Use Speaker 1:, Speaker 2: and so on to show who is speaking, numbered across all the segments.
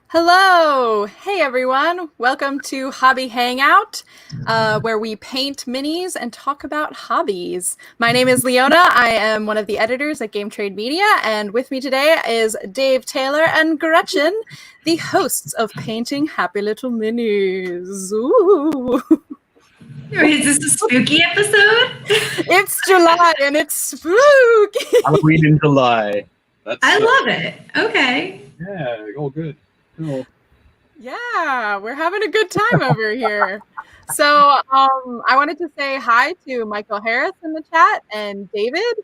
Speaker 1: Hello! Hey everyone! Welcome to Hobby Hangout, where we paint minis and talk about hobbies. My name is Leona. I am one of the editors at Game Trade Media, and with me today is Dave Taylor and Gretchen, the hosts of Painting Happy Little Minis. Ooh.
Speaker 2: Is this a spooky episode?
Speaker 1: It's July and it's spooky!
Speaker 3: Halloween in July.
Speaker 2: I love it. Okay.
Speaker 3: Yeah, all good. Cool.
Speaker 1: Yeah, we're having a good time over here. So I wanted to say hi to Michael Harris in the chat and David,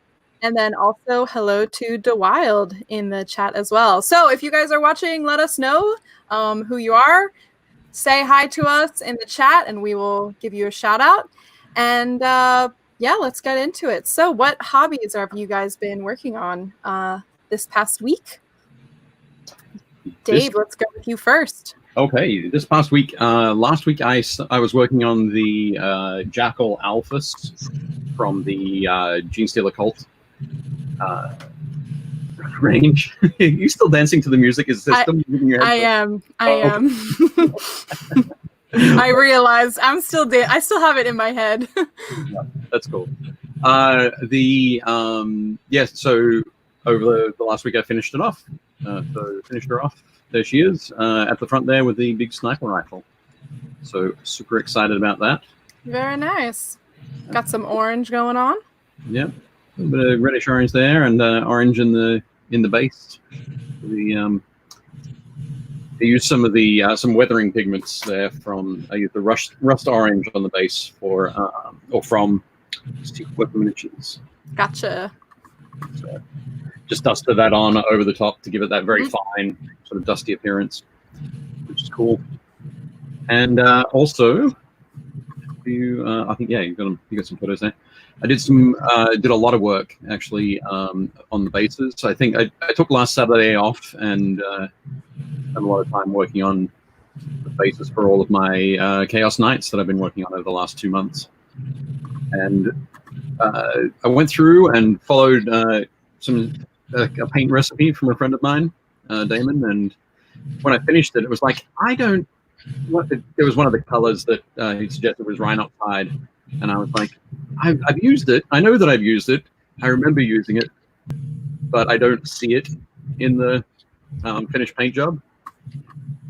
Speaker 1: and then also hello to 𝙀𝙖𝙢 in the chat as well. So if you guys are watching, let us know who you are. Say hi to us in the chat and we will give you a shout out. And yeah, let's get into it. So what hobbies have you guys been working on this past week? Dave, let's go with you first.
Speaker 3: Okay, this past week, last week I was working on the Jackal Alphas from the Gene Stealer Cult range. Are you still dancing to the music? Is there still music in your head?
Speaker 1: I am. I realized I still have it in my head.
Speaker 3: Yeah, that's cool. Yes, so over the last week I finished it off. So finished her off. There she is at the front there with the big sniper rifle. So super excited about that.
Speaker 1: Very nice. Got some orange going on.
Speaker 3: Yeah, a little bit of reddish orange there, and orange in the base. They used some of the some weathering pigments there from. I used the rust orange on the base for or from Secret Weapon Miniatures.
Speaker 1: Gotcha.
Speaker 3: So, just dusted that on over the top to give it that very fine sort of dusty appearance, which is cool. And also, I think you got some photos there. I did a lot of work actually on the bases. So I think I took last Saturday off and spent a lot of time working on the bases for all of my Chaos Knights that I've been working on over the last 2 months. And I went through and followed a paint recipe from a friend of mine, Damon, and when I finished it, it was like, there was one of the colors that he suggested was Rhinox hide, and I was like, I've used it. I know that I've used it. I remember using it, but I don't see it in the finished paint job.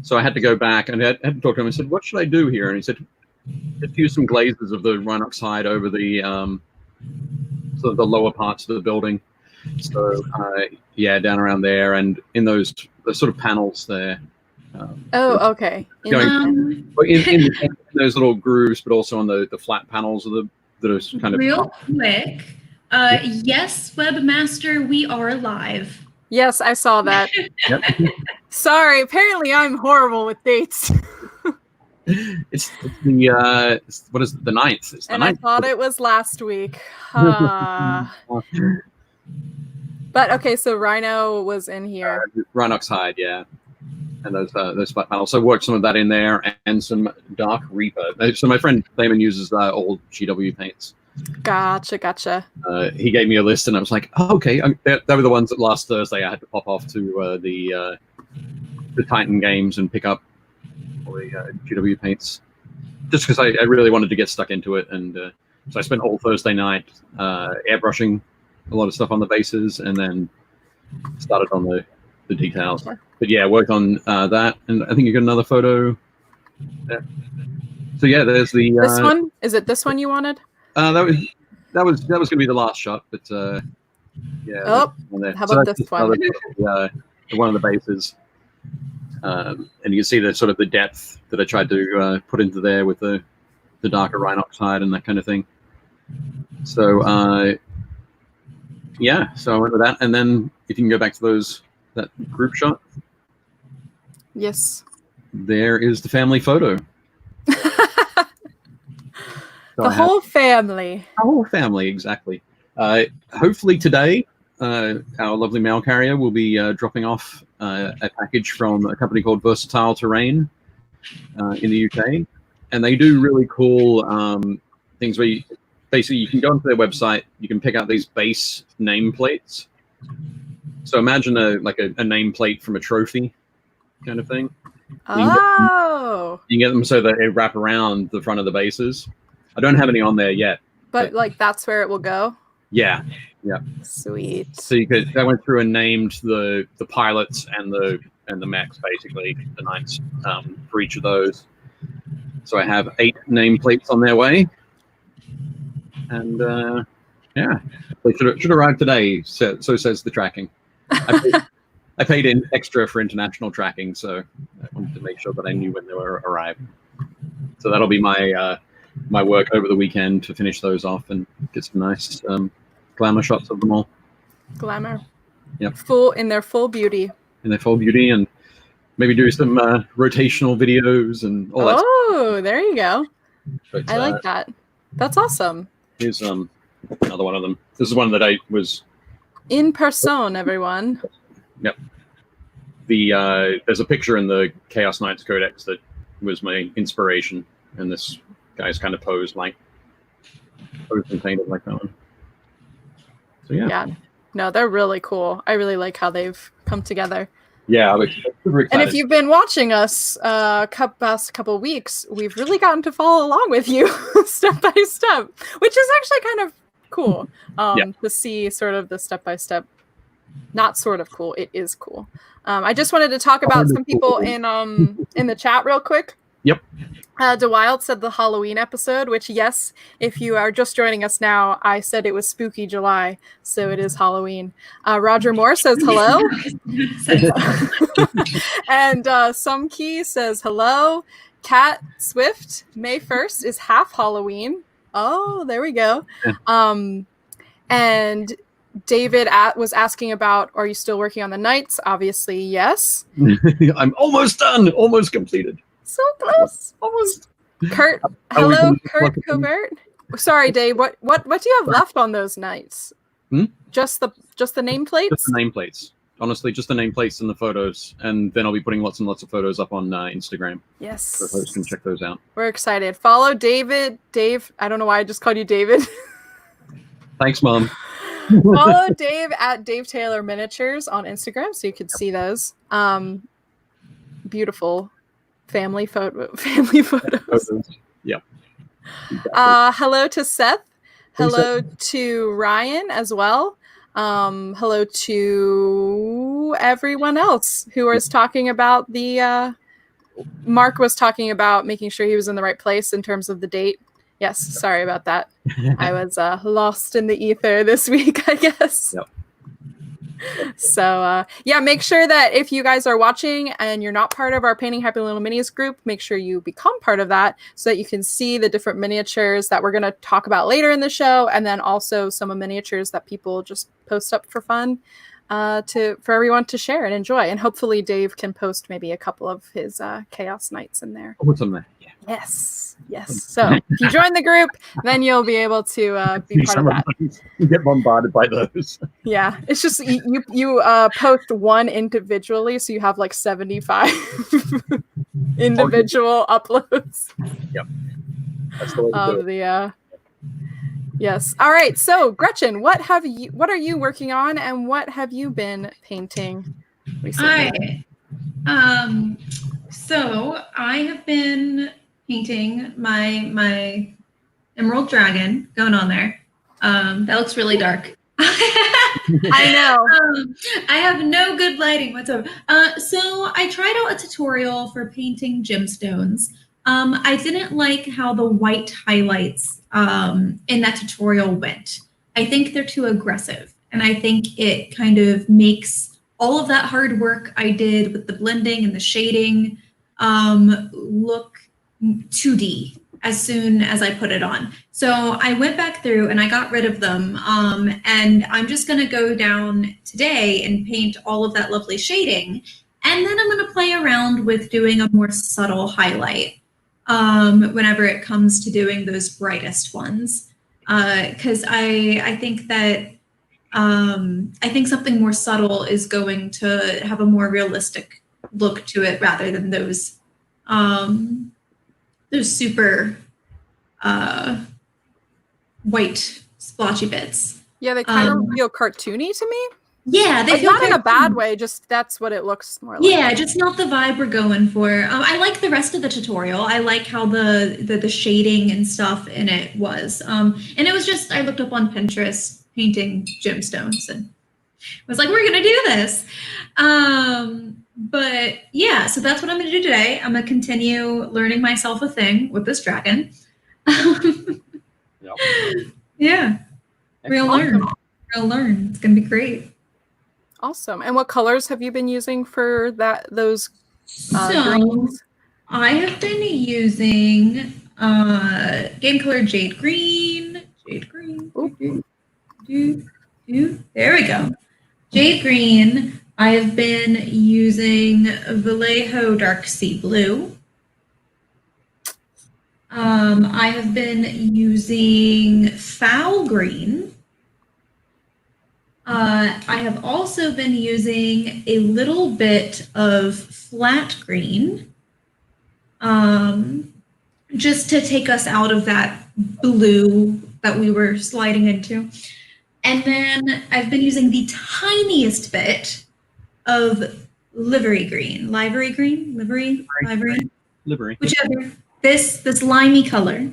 Speaker 3: So I had to go back and I had to talk to him. I said, what should I do here? And he said, just use some glazes of the Rhinox hide over the sort of the lower parts of the building. So yeah, down around there and in the sort of panels there.
Speaker 1: Okay.
Speaker 3: In those little grooves, but also on the flat panels of that are kind of
Speaker 2: real quick. Yes, Webmaster, we are live.
Speaker 1: Yes, I saw that.
Speaker 3: Yep.
Speaker 1: Sorry, apparently I'm horrible with dates.
Speaker 3: It's the what is it, the 9th? It's the 9th.
Speaker 1: I thought it was last week. But okay, so Rhino was in here.
Speaker 3: Rhinox hide, yeah, and those flat panels. So I worked some of that in there and some Dark Reaper. So my friend Damon uses old GW paints.
Speaker 1: Gotcha.
Speaker 3: He gave me a list, and I was like, oh, okay. They were the ones that last Thursday I had to pop off to the Titan Games and pick up all the GW paints, just because I really wanted to get stuck into it. And so I spent all Thursday night airbrushing a lot of stuff on the bases, and then started on the details. But yeah, worked on that, and I think you got another photo there. So yeah, there's the
Speaker 1: this one. Is it this one you wanted?
Speaker 3: That was going to be the last shot, but yeah.
Speaker 1: Oh, how about this one?
Speaker 3: One of the bases, and you can see the sort of the depth that I tried to put into there with the darker Rhinox hide and that kind of thing. So yeah, so I went with that, and then if you can go back to that group shot.
Speaker 1: Yes.
Speaker 3: there is the family photo. So
Speaker 1: The whole family.
Speaker 3: Our whole family, exactly. Hopefully today, our lovely mail carrier will be dropping off a package from a company called 𝙂𝙖𝙢𝙀𝙀 in the UK. And they do really cool things where basically you can go onto their website, you can pick out these base nameplates. So imagine a nameplate from a trophy kind of thing.
Speaker 1: Oh.
Speaker 3: You can get them so that they wrap around the front of the bases. I don't have any on there yet.
Speaker 1: But like that's where it will go?
Speaker 3: Yeah.
Speaker 1: Sweet.
Speaker 3: So I went through and named the pilots and the mechs, basically, the knights, for each of those. So I have 8 nameplates on their way. And yeah, they should arrive today, so says the tracking. I paid in extra for international tracking, so I wanted to make sure that I knew when they were arriving. So that'll be my my work over the weekend to finish those off and get some nice glamour shots of them all.
Speaker 1: Glamour.
Speaker 3: Yep.
Speaker 1: In their full beauty.
Speaker 3: In their full beauty, and maybe do some rotational videos and all that.
Speaker 1: Oh, there you go.
Speaker 3: But,
Speaker 1: I like that. That's awesome.
Speaker 3: Here's another one of them. This is one that I was
Speaker 1: in person, everyone.
Speaker 3: Yep. There's a picture in the Chaos Knights Codex that was my inspiration, and this guy's kind of posed and painted like that one. So yeah.
Speaker 1: No, they're really cool. I really like how they've come together.
Speaker 3: Yeah, I'm super excited.
Speaker 1: And if you've been watching us past couple weeks, we've really gotten to follow along with you step by step, which is actually kind of cool to see sort of the step by step. Not sort of cool, it is cool. I just wanted to talk about some people in the chat real quick.
Speaker 3: Yep.
Speaker 1: 𝙀𝙧𝙀𝙀 said the Halloween episode, which, yes, if you are just joining us now, I said it was spooky July, so it is Halloween. Roger Moore says hello. And Some Key says hello. Cat Swift, May 1st is half Halloween. Oh, there we go. And David was asking about, are you still working on the nights? Obviously, yes.
Speaker 3: I'm almost done. Almost completed.
Speaker 1: So close. Almost. Kurt, hello, Kurt Covert. Sorry, Dave. What do you have left on those nights? Just the nameplates?
Speaker 3: Just the nameplates. Honestly, just the nameplates and the photos, and then I'll be putting lots and lots of photos up on Instagram.
Speaker 1: Yes.
Speaker 3: So folks can check those out.
Speaker 1: We're excited. Follow David. Dave. I don't know why I just called you David.
Speaker 3: Thanks, Mom.
Speaker 1: Follow Dave at Dave Taylor Miniatures on Instagram so you can see those. Beautiful family photos.
Speaker 3: Yeah.
Speaker 1: Hello to Seth. Hello to Ryan as well. Hello to everyone else who was talking about the Mark was talking about making sure he was in the right place in terms of the date. Yes, sorry about that. I was lost in the ether this week, I guess.
Speaker 3: Yep.
Speaker 1: So, yeah, make sure that if you guys are watching and you're not part of our Painting Happy Little Minis group, make sure you become part of that so that you can see the different miniatures that we're going to talk about later in the show, and then also some of miniatures that people just post up for fun for everyone to share and enjoy. And hopefully Dave can post maybe a couple of his Chaos Knights in there.
Speaker 3: I'll put some there. Yeah.
Speaker 1: Yes. So if you join the group, then you'll be able to be part of that.
Speaker 3: You get bombarded by those.
Speaker 1: Yeah, it's just you post one individually, so you have like 75 individual uploads.
Speaker 3: Yep. That's the way to do it.
Speaker 1: Yes. All right. So Gretchen, what are you working on, and what have you been painting recently?
Speaker 2: So I have been painting my Emerald Dragon going on there. That looks really dark.
Speaker 1: I know.
Speaker 2: I have no good lighting whatsoever. So I tried out a tutorial for painting gemstones. I didn't like how the white highlights in that tutorial went. I think they're too aggressive, and I think it kind of makes all of that hard work I did with the blending and the shading look 2D as soon as I put it on. So I went back through and I got rid of them. And I'm just gonna go down today and paint all of that lovely shading. And then I'm going to play around with doing a more subtle highlight whenever it comes to doing those brightest ones. Because I think that I think something more subtle is going to have a more realistic look to it rather than those super white splotchy bits.
Speaker 1: Yeah, they kind of feel cartoony to me.
Speaker 2: Yeah, they
Speaker 1: like,
Speaker 2: feel
Speaker 1: not in a bad way, just that's what it looks more like.
Speaker 2: Yeah, just not the vibe we're going for. I like the rest of the tutorial. I like how the shading and stuff in it was. And it was just, I looked up on Pinterest painting gemstones and was like, we're gonna do this. But yeah, so that's what I'm gonna do today. I'm gonna continue learning myself a thing with this dragon.
Speaker 3: Yep.
Speaker 2: Yeah, we'll learn. It's gonna be great.
Speaker 1: Awesome. And what colors have you been using for those greens?
Speaker 2: I have been using Game Color Jade Green. There we go. Jade Green. I have been using Vallejo Dark Sea Blue. I have been using Foul Green. I have also been using a little bit of flat green, just to take us out of that blue that we were sliding into. And then I've been using the tiniest bit of livery green, whichever. This limey color,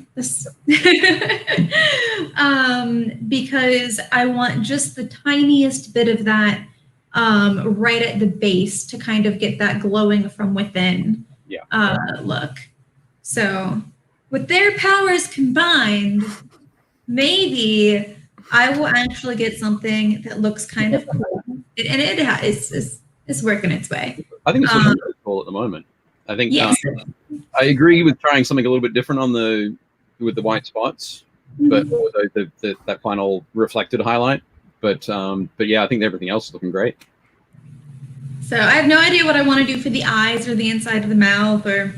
Speaker 2: because I want just the tiniest bit of that right at the base to kind of get that glowing from within look. So with their powers combined, maybe I will actually get something that looks kind of cool. It's working its way.
Speaker 3: I think it's really cool at the moment. I think I agree with trying something a little bit different with the white spots, but that final reflected highlight. But yeah, I think everything else is looking great.
Speaker 2: So I have no idea what I want to do for the eyes or the inside of the mouth, or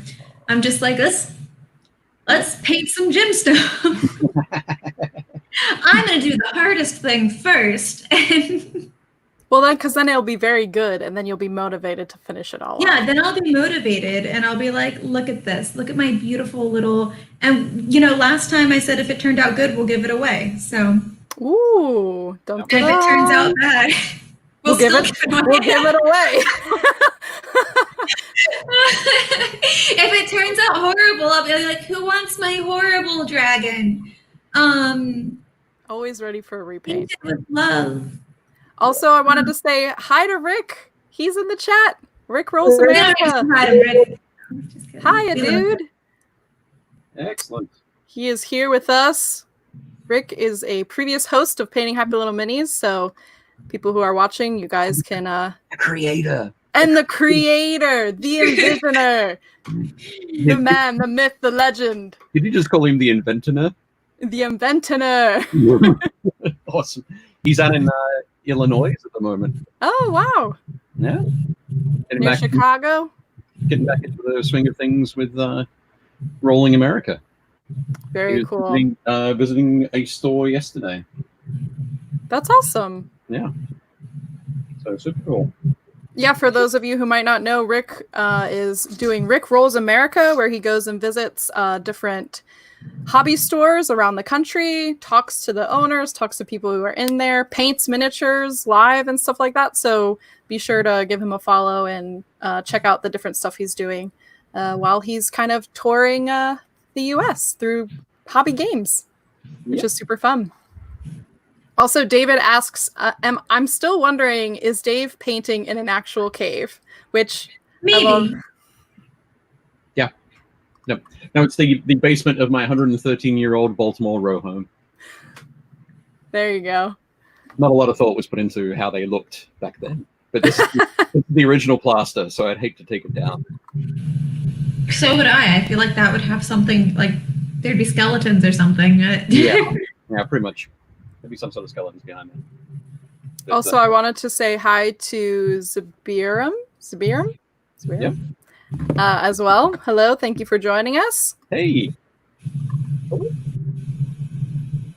Speaker 2: I'm just like, let's paint some gemstones. I'm gonna do the hardest thing first.
Speaker 1: Well, then, because then it'll be very good, and then you'll be motivated to finish it all.
Speaker 2: Yeah, then I'll be motivated, and I'll be like, look at this. Look at my beautiful little... And, last time I said if it turned out good, we'll give it away. So...
Speaker 1: Ooh, don't give
Speaker 2: it. If it turns out bad, we'll give it away. If it turns out horrible, I'll be like, who wants my horrible dragon?
Speaker 1: Always ready for a repaint.
Speaker 2: With love.
Speaker 1: Also, I wanted to say hi to Rick. He's in the chat. Rick Rolls America. Hiya, dude.
Speaker 3: Excellent.
Speaker 1: He is here with us. Rick is a previous host of Painting Happy Little Minis, so people who are watching, you guys can...
Speaker 3: the creator.
Speaker 1: And the creator, the envisioner, the man, the myth, the legend.
Speaker 3: Did you just call him the inventor?
Speaker 1: The inventor.
Speaker 3: Awesome. He's out in Illinois at the moment.
Speaker 1: Oh, wow.
Speaker 3: Yeah.
Speaker 1: Near Chicago?
Speaker 3: Getting back into the swing of things with Rolling America.
Speaker 1: Very cool.
Speaker 3: Visiting a store yesterday.
Speaker 1: That's awesome.
Speaker 3: Yeah. So super cool.
Speaker 1: Yeah, for those of you who might not know, Rick is doing Rick Rolls America, where he goes and visits different hobby stores around the country, talks to the owners, talks to people who are in there, paints miniatures live and stuff like that. So be sure to give him a follow and check out the different stuff he's doing while he's kind of touring the US through hobby games, which is super fun. Also, David asks, I'm still wondering, is Dave painting in an actual cave? Which
Speaker 2: maybe.
Speaker 1: I love.
Speaker 3: Yeah. No, it's the basement of my 113-year-old Baltimore row home.
Speaker 1: There you go.
Speaker 3: Not a lot of thought was put into how they looked back then. But this is the original plaster, so I'd hate to take it down.
Speaker 2: So would I. I feel like that would have something, like, there'd be skeletons or something.
Speaker 3: Yeah, pretty much. There'd be some sort of skeletons behind it. But,
Speaker 1: also, I wanted to say hi to Zabiram.
Speaker 3: Yep.
Speaker 1: As well. Hello, thank you for joining us.
Speaker 3: Hey.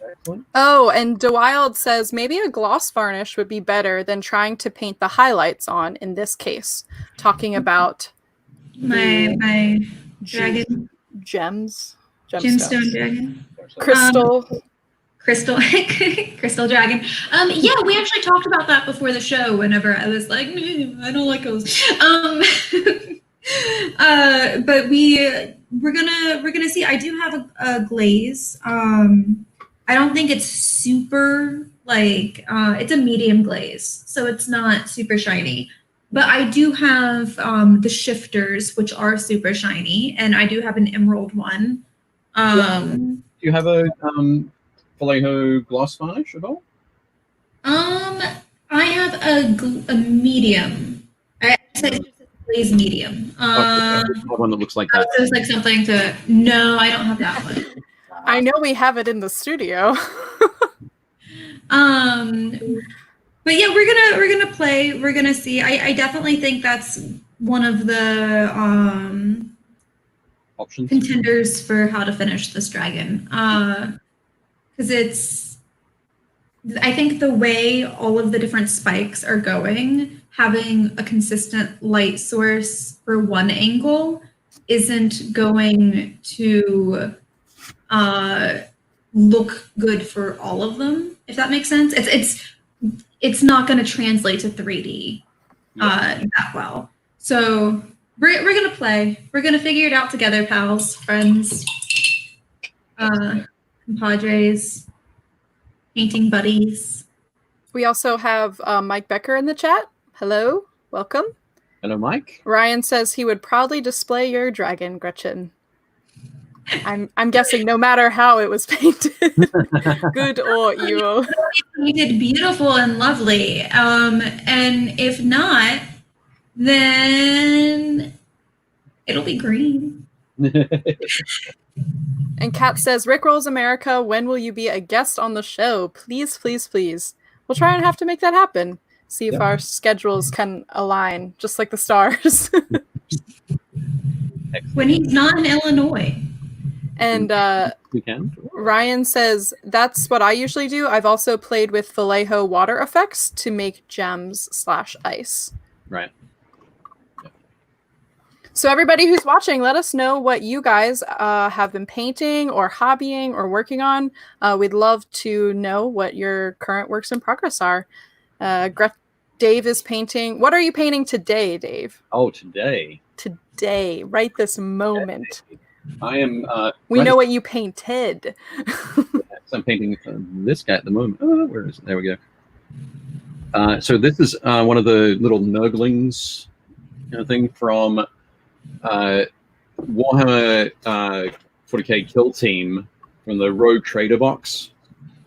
Speaker 3: Excellent.
Speaker 1: Oh, and 𝙀𝙖𝙢𝙀𝙀 says maybe a gloss varnish would be better than trying to paint the highlights on in this case. Talking about
Speaker 2: My dragon.
Speaker 1: Gemstone
Speaker 2: Dragon.
Speaker 1: crystal
Speaker 2: Crystal dragon. Yeah, we actually talked about that before the show. Whenever I was like, I don't like those. But we're gonna see. I do have a glaze. I don't think it's super it's a medium glaze, so it's not super shiny. But I do have the shifters, which are super shiny, and I do have an emerald one.
Speaker 3: Do you have a 𝙂𝙖𝙢𝙀𝙀 gloss varnish at all?
Speaker 2: I have a medium. I say it's just a glaze medium.
Speaker 3: One that looks like that.
Speaker 2: So it's like something to. No, I don't have that one.
Speaker 1: I know we have it in the studio.
Speaker 2: But yeah, we're gonna play. We're gonna see. I definitely think that's one of the
Speaker 3: Options.
Speaker 2: contenders for how to finish this dragon. Because I think the way all of the different spikes are going, having a consistent light source for one angle isn't going to look good for all of them, if that makes sense. It's not going to translate to 3D that well. So we're going to play. We're going to figure it out together, pals, friends, compadres, painting buddies.
Speaker 1: We also have Mike Becker in the chat. Hello, welcome.
Speaker 3: Hello, Mike.
Speaker 1: Ryan says he would proudly display your dragon, Gretchen. I'm guessing no matter how it was painted, good or evil.
Speaker 2: Painted beautiful and lovely. And if not, then it'll be green.
Speaker 1: And Kat says, Rick Rolls America, when will you be a guest on the show? Please, please, please. We'll try and have to make that happen. See if our schedules can align, just like the stars.
Speaker 2: When he's not in Illinois.
Speaker 1: And
Speaker 3: we can.
Speaker 1: Ryan says, that's what I usually do. I've also played with 𝙂𝙢𝙀 water effects to make gems/ice.
Speaker 3: Right.
Speaker 1: So everybody who's watching, let us know what you guys have been painting or hobbying or working on. We'd love to know what your current works in progress are. Dave is painting. What are you painting today, Dave?
Speaker 3: Oh, today.
Speaker 1: Today, right this moment.
Speaker 3: I am.
Speaker 1: We know what you painted.
Speaker 3: I'm painting this guy at the moment. Oh, where is it? There we go. So this is one of the little Nurglings thing from Warhammer 40k Kill Team from the Rogue Trader box.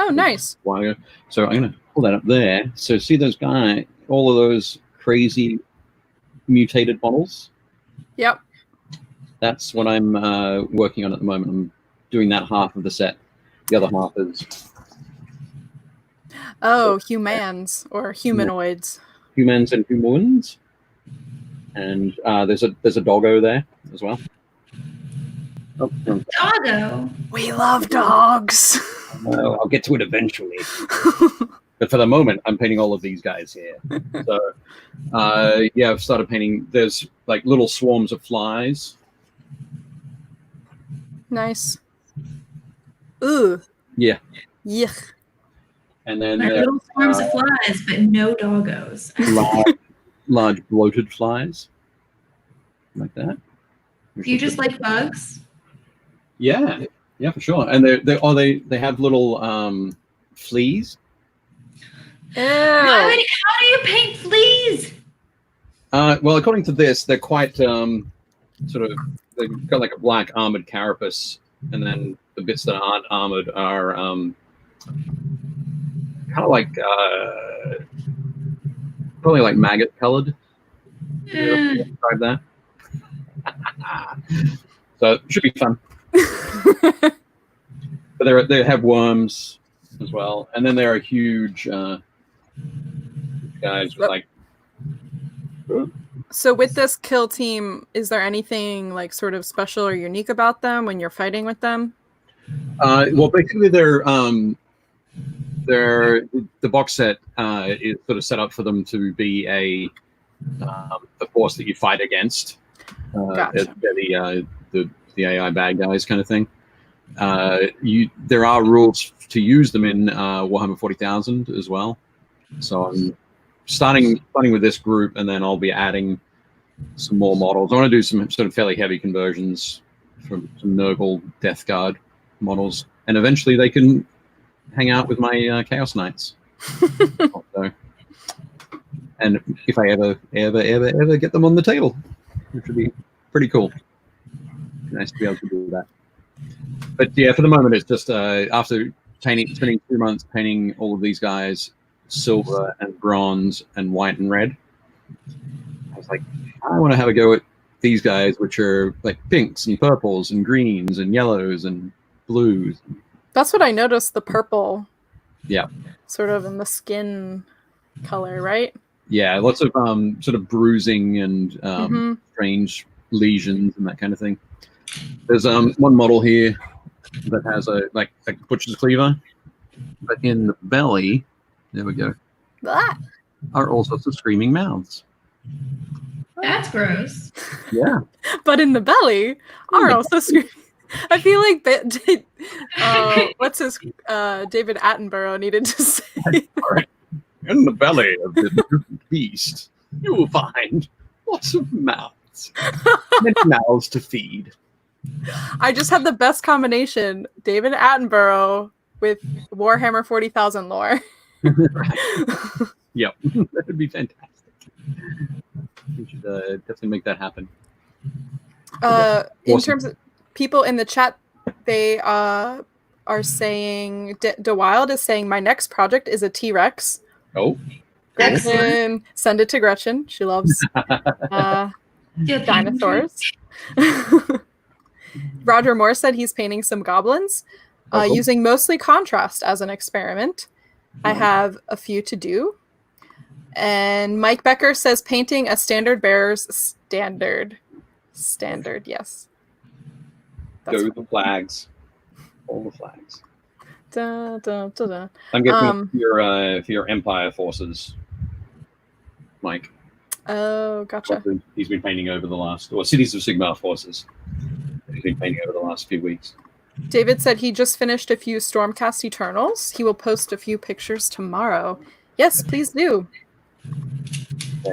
Speaker 1: Oh, nice.
Speaker 3: So I'm going to pull that up there. So see those guys, all of those crazy mutated models?
Speaker 1: Yep.
Speaker 3: That's what I'm working on at the moment. I'm doing that half of the set. The other half is...
Speaker 1: Oh, humans or humanoids.
Speaker 3: Humans and humans. And there's a doggo there as well. Oh,
Speaker 2: Doggo?
Speaker 1: We love dogs.
Speaker 3: I'll get to it eventually. But for the moment, I'm painting all of these guys here. So, yeah, I've started painting. There's like little swarms of flies.
Speaker 1: Nice. Ooh.
Speaker 3: Yeah.
Speaker 1: Yuck.
Speaker 3: And then
Speaker 2: little swarms of flies, but no doggos.
Speaker 3: large bloated flies, like that.
Speaker 2: Do you just like bugs?
Speaker 3: Yeah, yeah, for sure. And they have little fleas.
Speaker 1: Ew.
Speaker 2: How do you paint fleas?
Speaker 3: Well, according to this, they're quite they've got like a black armored carapace, and then the bits that aren't armored are kind of like probably like maggot colored. Describe that. So it should be fun. But they have worms as well, and then there are huge guys with like
Speaker 1: So with this kill team, is there anything like sort of special or unique about them when you're fighting with them?
Speaker 3: Well, basically, the box set is sort of set up for them to be a force that you fight against.
Speaker 1: Gotcha.
Speaker 3: The AI bad guys kind of thing. There are rules to use them in Warhammer 40,000 as well. So I'm starting with this group, and then I'll be adding some more models. I want to do some sort of fairly heavy conversions from some Nurgle Death Guard models, and eventually they can hang out with my Chaos Knights. So, and if I ever get them on the table, which would be pretty cool. Nice to be able to do that. But yeah, for the moment, it's just after spending 2 months painting all of these guys silver and bronze and white and red, I was like, I want to have a go at these guys, which are like pinks and purples and greens and yellows and blues.
Speaker 1: That's what I noticed, the purple.
Speaker 3: Yeah.
Speaker 1: Sort of in the skin color, right?
Speaker 3: Yeah, lots of sort of bruising and strange lesions and that kind of thing. There's one model here that has a like butcher's cleaver, but in the belly, there we go, are all sorts of screaming mouths.
Speaker 2: That's gross.
Speaker 3: Yeah.
Speaker 1: But in the belly are also screaming. I feel like what's his David Attenborough needed to say.
Speaker 3: In the belly of the mutant beast, you will find lots of mouths. Many mouths to feed.
Speaker 1: I just had the best combination: David Attenborough with Warhammer 40,000 lore.
Speaker 3: Yep, that would be fantastic. We should definitely make that happen.
Speaker 1: Awesome. In
Speaker 3: Awesome.
Speaker 1: terms of people in the chat, they are saying 𝙀𝙧𝙞𝙀𝙀 is saying my next project is a T-Rex.
Speaker 3: Oh,
Speaker 1: Gretchen, send it to Gretchen. She loves dinosaurs. Roger Moore said he's painting some goblins using mostly contrast as an experiment. I have a few to do. And Mike Becker says painting a standard bearer's standard. Standard, yes.
Speaker 3: Go the flags. All the flags.
Speaker 1: Da, da, da, da.
Speaker 3: I'm guessing for your Empire forces, Mike.
Speaker 1: Oh, gotcha.
Speaker 3: He's been painting over the last, or Cities of Sigmar forces. He's been painting over the last few weeks.
Speaker 1: David said he just finished a few Stormcast Eternals. He will post a few pictures tomorrow. Yes, please do.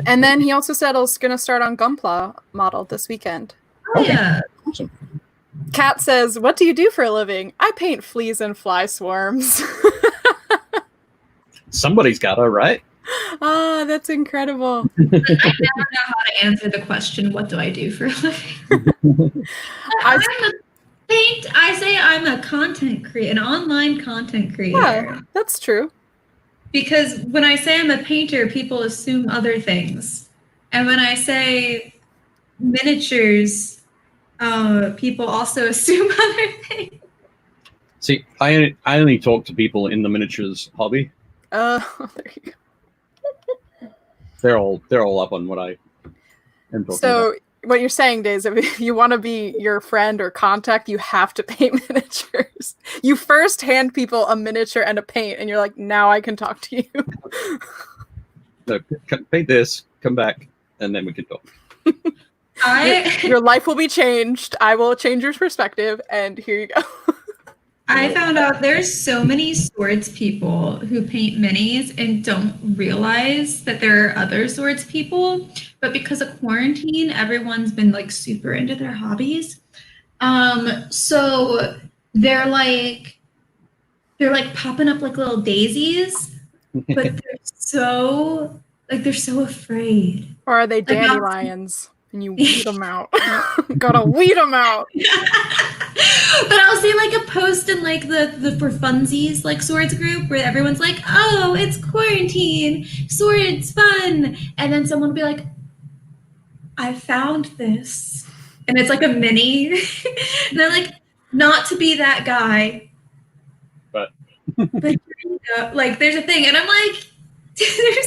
Speaker 1: And then he also said he's going to start on Gunpla model this weekend.
Speaker 2: Oh, yeah.
Speaker 3: Awesome.
Speaker 1: Kat says, what do you do for a living? I paint fleas and fly swarms.
Speaker 3: Somebody's got to, right?
Speaker 1: Ah, that's incredible.
Speaker 2: I never know how to answer the question, what do I do for a living? I say I'm a content creator, an online content creator.
Speaker 1: Yeah, that's true.
Speaker 2: Because when I say I'm a painter, people assume other things. And when I say miniatures, people also assume other things.
Speaker 3: See, I only talk to people in the miniatures hobby.
Speaker 1: There you go.
Speaker 3: They're all up on what I am talking about.
Speaker 1: What you're saying, Days, if you want to be your friend or contact, you have to paint miniatures. You first hand people a miniature and a paint, and you're like, now I can talk to you.
Speaker 3: No, paint this, come back, and then we can talk.
Speaker 1: Your life will be changed. I will change your perspective, and here you go.
Speaker 2: I found out there's so many swords people who paint minis and don't realize that there are other swords people. But because of quarantine, everyone's been like super into their hobbies. So they're like popping up like little daisies, but they're so afraid.
Speaker 1: Or are they dandelions? And you weed them out. Gotta weed them out.
Speaker 2: But I'll see like a post in like the for funsies like swords group where everyone's like, oh, it's quarantine, swords fun, and then someone will be like, I found this, and it's like a mini, and they're like, not to be that guy,
Speaker 3: but
Speaker 2: like there's a thing, and I'm like, there's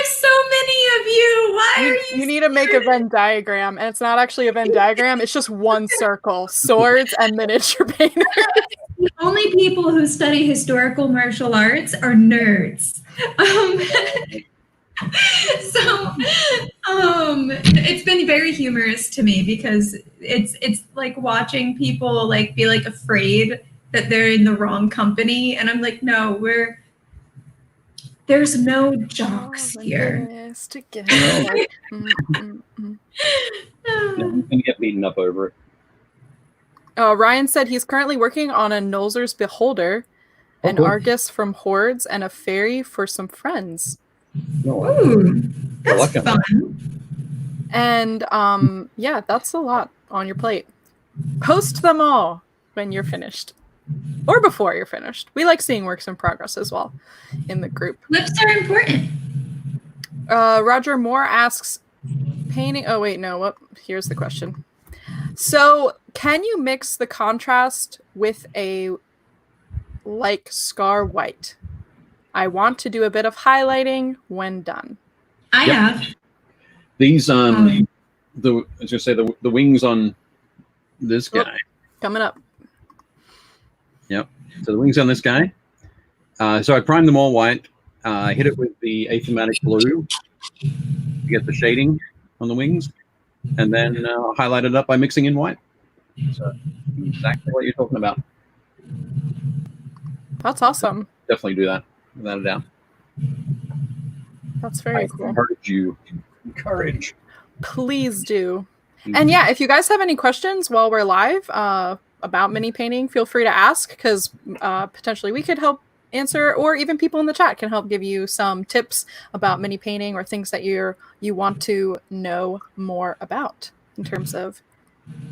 Speaker 2: so many of
Speaker 1: You need to make a Venn diagram, and it's not actually a Venn diagram. It's just one circle, swords and miniature painters.
Speaker 2: The only people who study historical martial arts are nerds. So it's been very humorous to me because it's like watching people like be like afraid that they're in the wrong company, and I'm like, no, there's no jocks here.
Speaker 3: Yeah, I'm gonna get beaten up over it.
Speaker 1: Ryan said he's currently working on a Nolzur's Beholder, an
Speaker 3: cool.
Speaker 1: Argus from Hordes, and a fairy for some friends.
Speaker 2: Ooh, that's fun.
Speaker 1: And yeah, that's a lot on your plate. Post them all when you're finished. Or before you're finished. We like seeing works in progress as well in the group.
Speaker 2: Clips are important.
Speaker 1: Roger Moore asks, painting... Oh, wait, no. What? Here's the question. So, can you mix the contrast with a, like, Scar White? I want to do a bit of highlighting when done.
Speaker 2: I have.
Speaker 3: These, I was going to say, the wings on this guy.
Speaker 1: Coming up.
Speaker 3: Yep. So the wings on this guy. So I primed them all white. Hit it with the achromatic blue to get the shading on the wings, and then highlighted it up by mixing in white. So exactly what you're talking about.
Speaker 1: That's awesome.
Speaker 3: Definitely do that, without a doubt.
Speaker 1: That's very cool.
Speaker 3: Encourage.
Speaker 1: Please do. And yeah, if you guys have any questions while we're live about mini painting, feel free to ask, because potentially we could help answer, or even people in the chat can help give you some tips about mini painting or things that you want to know more about in terms of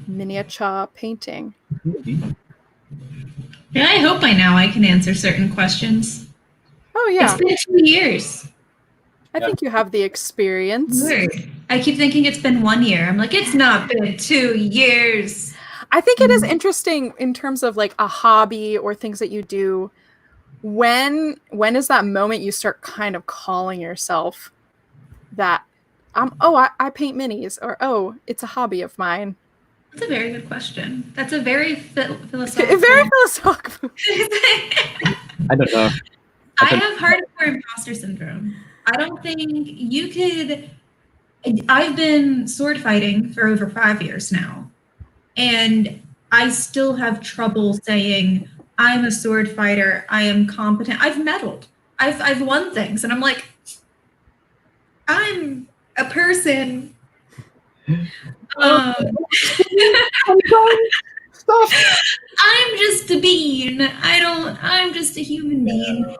Speaker 1: miniature painting.
Speaker 2: Yeah, I hope by now I can answer certain questions.
Speaker 1: Oh yeah.
Speaker 2: It's been 2 years.
Speaker 1: I think you have the experience.
Speaker 2: Weird. I keep thinking it's been 1 year. I'm like, it's not been 2 years.
Speaker 1: I think it is interesting in terms of like a hobby or things that you do. When is that moment you start kind of calling yourself that I paint minis, or it's a hobby of mine?
Speaker 2: That's a very good question. That's a very philosophical.
Speaker 1: Very philosophical.
Speaker 3: I don't know.
Speaker 2: I have hardcore imposter syndrome. I don't think you could. I've been sword fighting for over 5 years now, and I still have trouble saying I'm a sword fighter. I am competent. I've medaled. I've won things, and I'm like, I'm a person.
Speaker 3: Stop.
Speaker 2: I'm just a bean. I'm just a human being.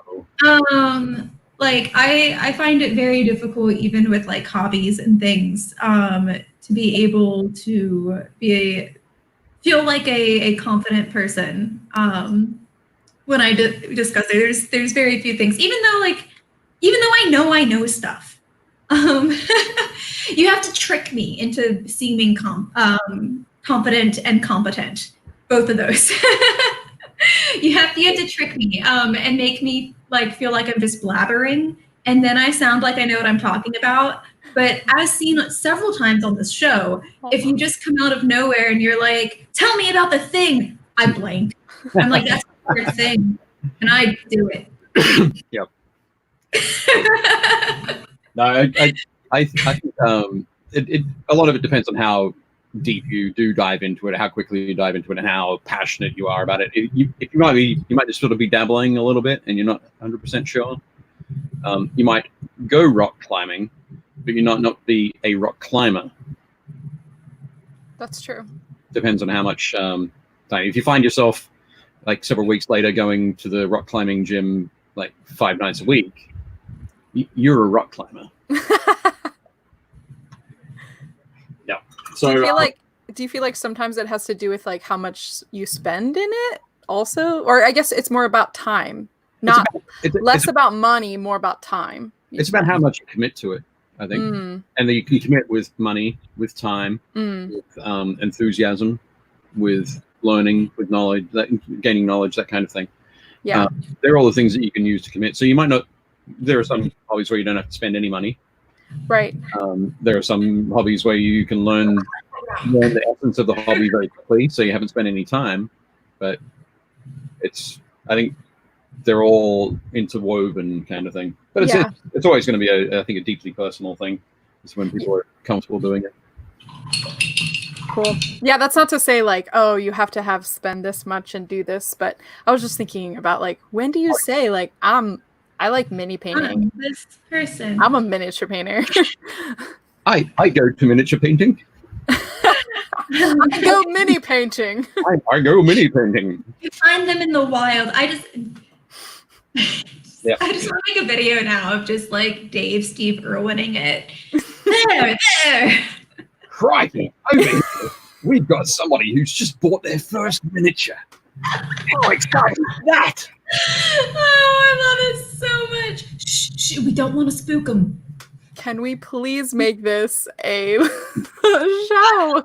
Speaker 2: Like I find it very difficult, even with like hobbies and things, to be able to feel like a confident person when I discuss it. There's very few things, even though I know stuff. You have to trick me into seeming confident and competent. Both of those. you have to trick me and make me like feel like I'm just blabbering, and then I sound like I know what I'm talking about. But as seen several times on this show, if you just come out of nowhere and you're like, "Tell me about the thing," I blank. I'm like, "That's the thing," and I do it.
Speaker 3: Yep. No, I think a lot of it depends on how deep you do dive into it, how quickly you dive into it, and how passionate you are about it. You might just sort of be dabbling a little bit and you're not 100% sure. You might go rock climbing, but you're not be a rock climber.
Speaker 1: That's true.
Speaker 3: Depends on how much. If you find yourself like several weeks later going to the rock climbing gym like 5 nights a week, you're a rock climber. Yeah. So
Speaker 1: do you feel like sometimes it has to do with like how much you spend in it also? Or I guess it's more about time. Less about money, more about time.
Speaker 3: It's about how much you commit to it, I think. And then you can commit with money, with time, with enthusiasm, with learning, with knowledge, gaining knowledge, that kind of thing.
Speaker 1: Yeah.
Speaker 3: They're all the things that you can use to commit. So you might not, there are some hobbies where you don't have to spend any money.
Speaker 1: Right.
Speaker 3: There are some hobbies where you can learn the essence of the hobby very quickly, so you haven't spent any time. But I think they're all interwoven kind of thing. But it's always going to be I think a deeply personal thing. It's when people are comfortable doing it.
Speaker 1: Cool. Yeah, that's not to say like, oh, you have to spend this much and do this, but I was just thinking about like, when do you say like, I like mini painting.
Speaker 2: This person.
Speaker 1: I'm a miniature painter.
Speaker 3: I go to miniature painting.
Speaker 1: I go mini painting.
Speaker 3: I go mini painting.
Speaker 2: You find them in the wild. I just want to make a video now of just like Dave Steve Irwinning it. There.
Speaker 3: Crikey! We've got somebody who's just bought their first miniature. How exciting is that?
Speaker 2: Oh, I love it so much. Shh, we don't want to spook them.
Speaker 1: Can we please make this a show?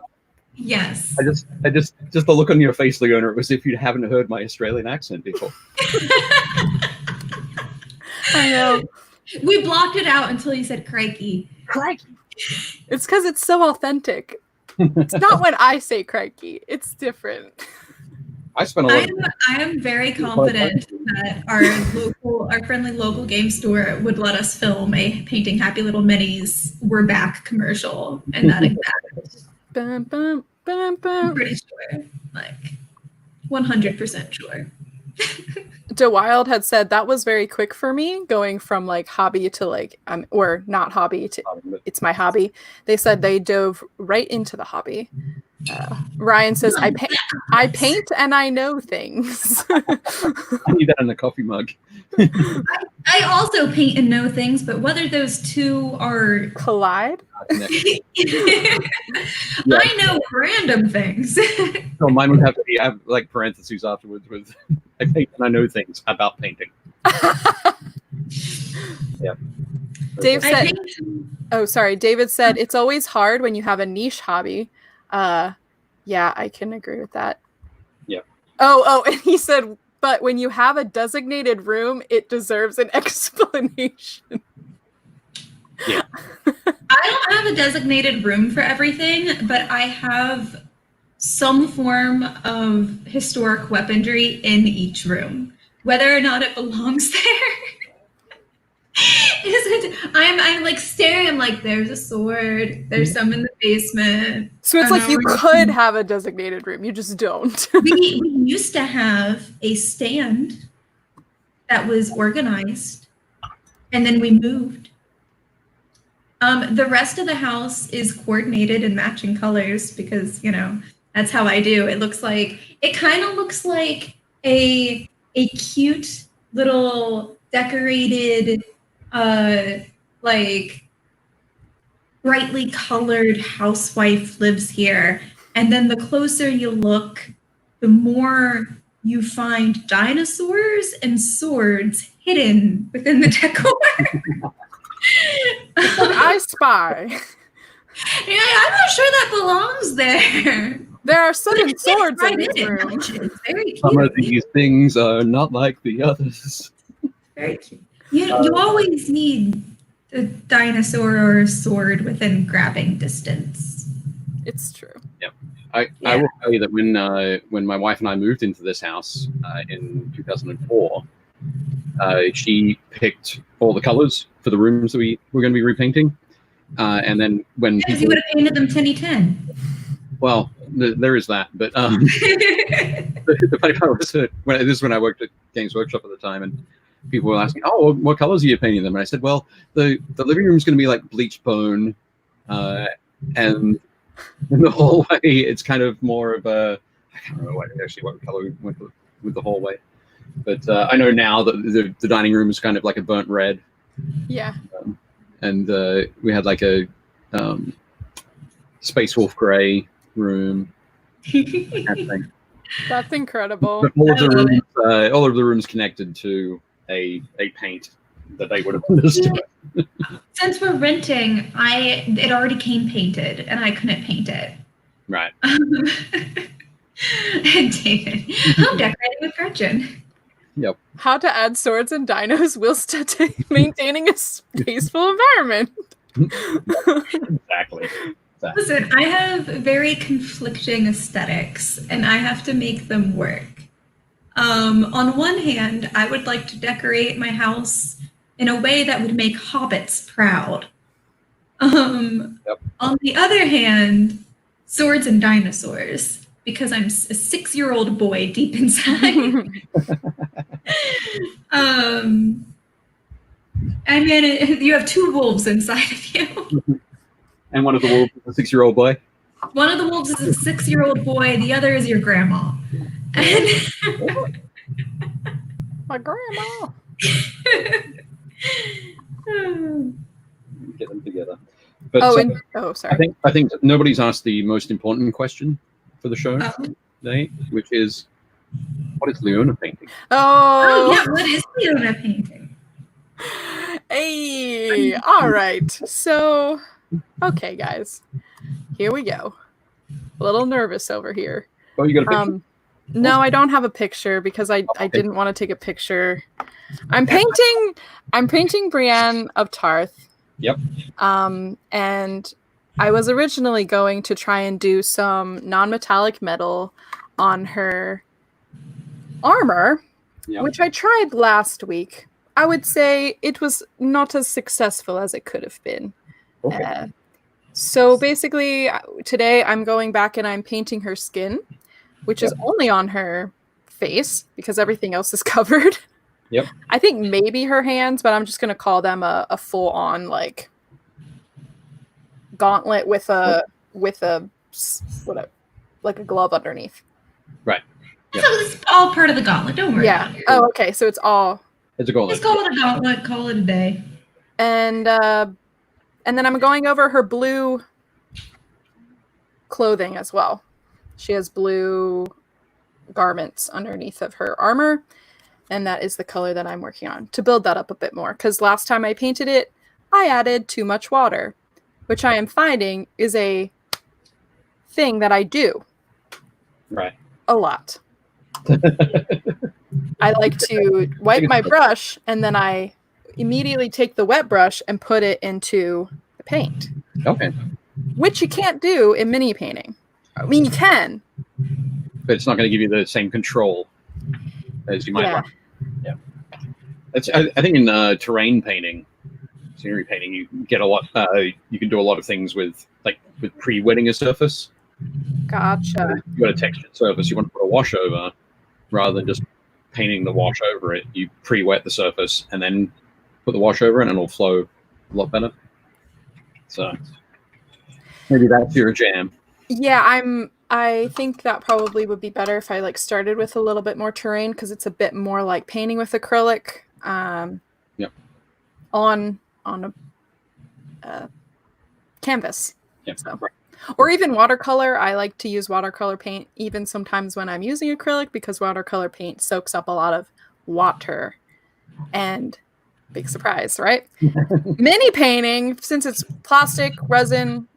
Speaker 2: Yes.
Speaker 3: I just the look on your face, Leona, it was if you haven't heard my Australian accent before.
Speaker 1: I know.
Speaker 2: We blocked it out until you said crikey.
Speaker 3: Crikey.
Speaker 1: It's because it's so authentic. It's not when I say crikey. It's different.
Speaker 3: I spent a lot.
Speaker 2: I am very confident that our friendly local game store would let us film a Painting Happy Little Minis "We're Back" commercial, and that exact.
Speaker 1: Bum, bum, bum, bum.
Speaker 2: I'm pretty sure, like 100% sure.
Speaker 1: 𝙀𝙖𝙢 had said that was very quick for me, going from like hobby to like or not hobby to it's my hobby. They said they dove right into the hobby. Ryan says I paint and I know things.
Speaker 3: I need that in a coffee mug.
Speaker 2: I also paint and know things, but whether those two are
Speaker 1: collide,
Speaker 2: I know random things.
Speaker 3: So mine would have to be, I have like parentheses afterwards with I paint and I know things about painting. Yeah.
Speaker 1: Dave said, oh, sorry. David said, it's always hard when you have a niche hobby. Yeah, I can agree with that.
Speaker 3: Yeah.
Speaker 1: Oh, and he said, but when you have a designated room, it deserves an explanation.
Speaker 3: Yeah.
Speaker 2: I don't have a designated room for everything, but I have some form of historic weaponry in each room. Whether or not it belongs there. I'm like staring, I'm like, there's a sword, there's some in the basement.
Speaker 1: So it's like you could have a designated room, you just don't.
Speaker 2: we used to have a stand that was organized, and then we moved. The rest of the house is coordinated in matching colors because, you know, that's how I do. It kind of looks like a cute little decorated like brightly colored housewife lives here. And then the closer you look, the more you find dinosaurs and swords hidden within the decor.
Speaker 1: I spy.
Speaker 2: Yeah, I'm not sure that belongs there.
Speaker 1: There are sudden swords in this room.
Speaker 2: Very cute.
Speaker 3: Some of these things are not like the others.
Speaker 2: Very cute. You always need a dinosaur or a sword within grabbing distance.
Speaker 1: It's true.
Speaker 3: Yeah. I will tell you that when my wife and I moved into this house in 2004, she picked all the colors for the rooms that we were going to be repainting. And then when
Speaker 2: because you would have painted them 10-10.
Speaker 3: Well, there is that. But the funny part was that this is when I worked at Games Workshop at the time, and people were asking, "Oh, what colors are you painting them?" And I said, "Well, the living room is going to be like bleached bone, and in the hallway it's kind of more of a I can't remember what color we went with the hallway, but I know now that the dining room is kind of like a burnt red."
Speaker 1: Yeah.
Speaker 3: And we had like a Space Wolf gray room. Kind of thing.
Speaker 1: That's incredible.
Speaker 3: But all of the rooms connected to a paint that they would have understood.
Speaker 2: Since we're renting, it already came painted, and I couldn't paint it.
Speaker 3: Right.
Speaker 2: And David, I'm decorating with Gretchen.
Speaker 3: Yep.
Speaker 1: How to add swords and dinos whilst maintaining a peaceful environment.
Speaker 3: Exactly.
Speaker 2: Listen, I have very conflicting aesthetics, and I have to make them work. On one hand, I would like to decorate my house in a way that would make hobbits proud.
Speaker 3: Yep.
Speaker 2: On the other hand, swords and dinosaurs, because I'm a 6-year-old boy deep inside. I mean, you have 2 wolves inside of you.
Speaker 3: And one of the wolves is a 6-year-old boy.
Speaker 2: One of the wolves is a 6-year-old boy. The other is your grandma. And
Speaker 1: My grandma.
Speaker 3: Get them together. But
Speaker 1: sorry.
Speaker 3: I think nobody's asked the most important question for the show today, which is, what is Leona painting?
Speaker 2: Oh yeah, what is Leona painting?
Speaker 1: Hey, all right. So, okay, guys, here we go. A little nervous over here.
Speaker 3: Oh, you got a picture?
Speaker 1: No, I don't have a picture because I didn't want to take a picture. I'm painting Brienne of Tarth.
Speaker 3: Yep.
Speaker 1: And I was originally going to try and do some non-metallic metal on her armor, which I tried last week. I would say it was not as successful as it could have been.
Speaker 3: Okay.
Speaker 1: So basically, today I'm going back and I'm painting her skin, which is only on her face because everything else is covered.
Speaker 3: Yep.
Speaker 1: I think maybe her hands, but I'm just going to call them a full-on like gauntlet with a glove underneath.
Speaker 3: Right.
Speaker 2: Yep. So it's all part of the gauntlet. Don't worry.
Speaker 1: Yeah. Oh, okay. So it's all.
Speaker 3: It's a gauntlet.
Speaker 2: Just call it a gauntlet. Call it a day.
Speaker 1: And then I'm going over her blue clothing as well. She has blue garments underneath of her armor. And that is the color that I'm working on to build that up a bit more. Because last time I painted it, I added too much water, which I am finding is a thing that I do.
Speaker 3: Right.
Speaker 1: A lot. I like to wipe my brush and then I immediately take the wet brush and put it into the paint.
Speaker 3: Okay. Which
Speaker 1: you can't do in mini painting. I mean, you can.
Speaker 3: But it's not going to give you the same control as you might like. Yeah. I think in terrain painting, scenery painting, you get a lot. You can do a lot of things with pre-wetting a surface.
Speaker 1: Gotcha.
Speaker 3: You got a textured surface. You want to put a wash over, rather than just painting the wash over it. You pre-wet the surface and then put the wash over it, and it'll flow a lot better. So maybe that's your jam.
Speaker 1: Yeah, I think that probably would be better if I started with a little bit more terrain because it's a bit more like painting with acrylic. On a canvas.
Speaker 3: Yep.
Speaker 1: So. Or even watercolor. I like to use watercolor paint even sometimes when I'm using acrylic because watercolor paint soaks up a lot of water. And big surprise, right? Mini painting, since it's plastic, resin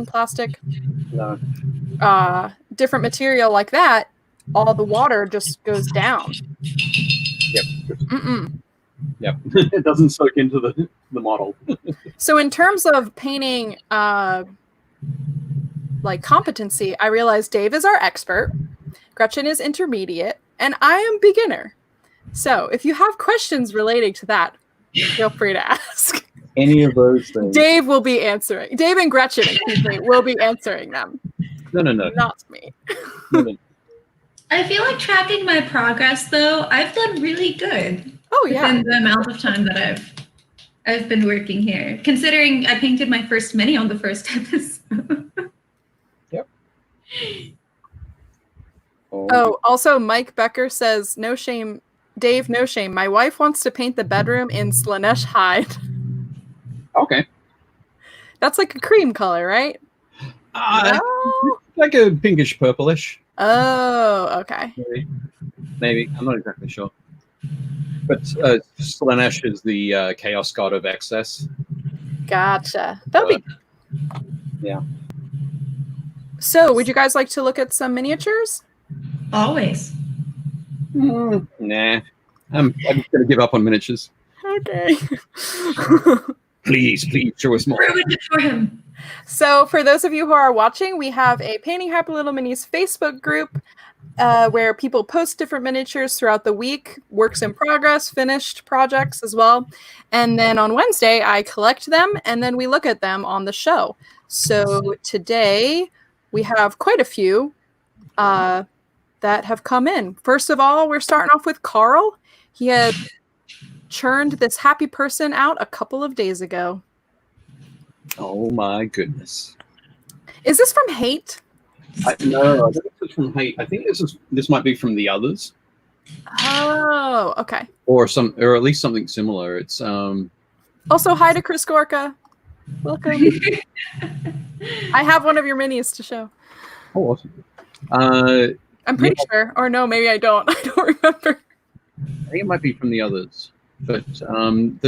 Speaker 1: plastic?
Speaker 3: No.
Speaker 1: Different material like that, all the water just goes down.
Speaker 3: Yep. Yep. It doesn't soak into the model.
Speaker 1: So in terms of painting competency, I realize Dave is our expert, Gretchen is intermediate, and I am beginner. So if you have questions relating to that, feel free to ask.
Speaker 3: Any of those things.
Speaker 1: Dave will be answering. Dave and Gretchen, excuse me, will be answering them.
Speaker 3: No.
Speaker 1: Not me.
Speaker 3: No.
Speaker 2: I feel like tracking my progress, though, I've done really good.
Speaker 1: Oh, yeah.
Speaker 2: Within the amount of time that I've been working here. Considering I painted my first mini on the first episode.
Speaker 3: Yep.
Speaker 1: Oh, also Mike Becker says, no shame, Dave, no shame. My wife wants to paint the bedroom in Slaanesh hide.
Speaker 3: Okay.
Speaker 1: That's like a cream color, right?
Speaker 3: No? Like a pinkish purplish.
Speaker 1: Oh, okay.
Speaker 3: Maybe. I'm not exactly sure. But Slaanesh is the chaos god of excess.
Speaker 1: Gotcha. That'll be.
Speaker 3: Yeah.
Speaker 1: So, would you guys like to look at some miniatures?
Speaker 2: Always.
Speaker 3: Nah. I'm just going to give up on miniatures.
Speaker 1: Okay.
Speaker 3: Please show us more.
Speaker 2: Ruined it for him.
Speaker 1: So for those of you who are watching, we have a Painting Hyper Little Minis Facebook group where people post different miniatures throughout the week, works in progress, finished projects as well. And then on Wednesday, I collect them and then we look at them on the show. So today we have quite a few that have come in. First of all, we're starting off with Carl. He had churned this happy person out a couple of days ago.
Speaker 3: Oh my goodness.
Speaker 1: Is this from Hate?
Speaker 3: No, I think this is from Hate. I think this might be from the others.
Speaker 1: Oh, okay.
Speaker 3: Or at least something similar. It's
Speaker 1: Also, hi to Chris Gorka. Welcome. I have one of your minis to show.
Speaker 3: Oh, awesome.
Speaker 1: I'm pretty sure. Or no, maybe I don't. I don't remember.
Speaker 3: I think it might be from the others. But I'm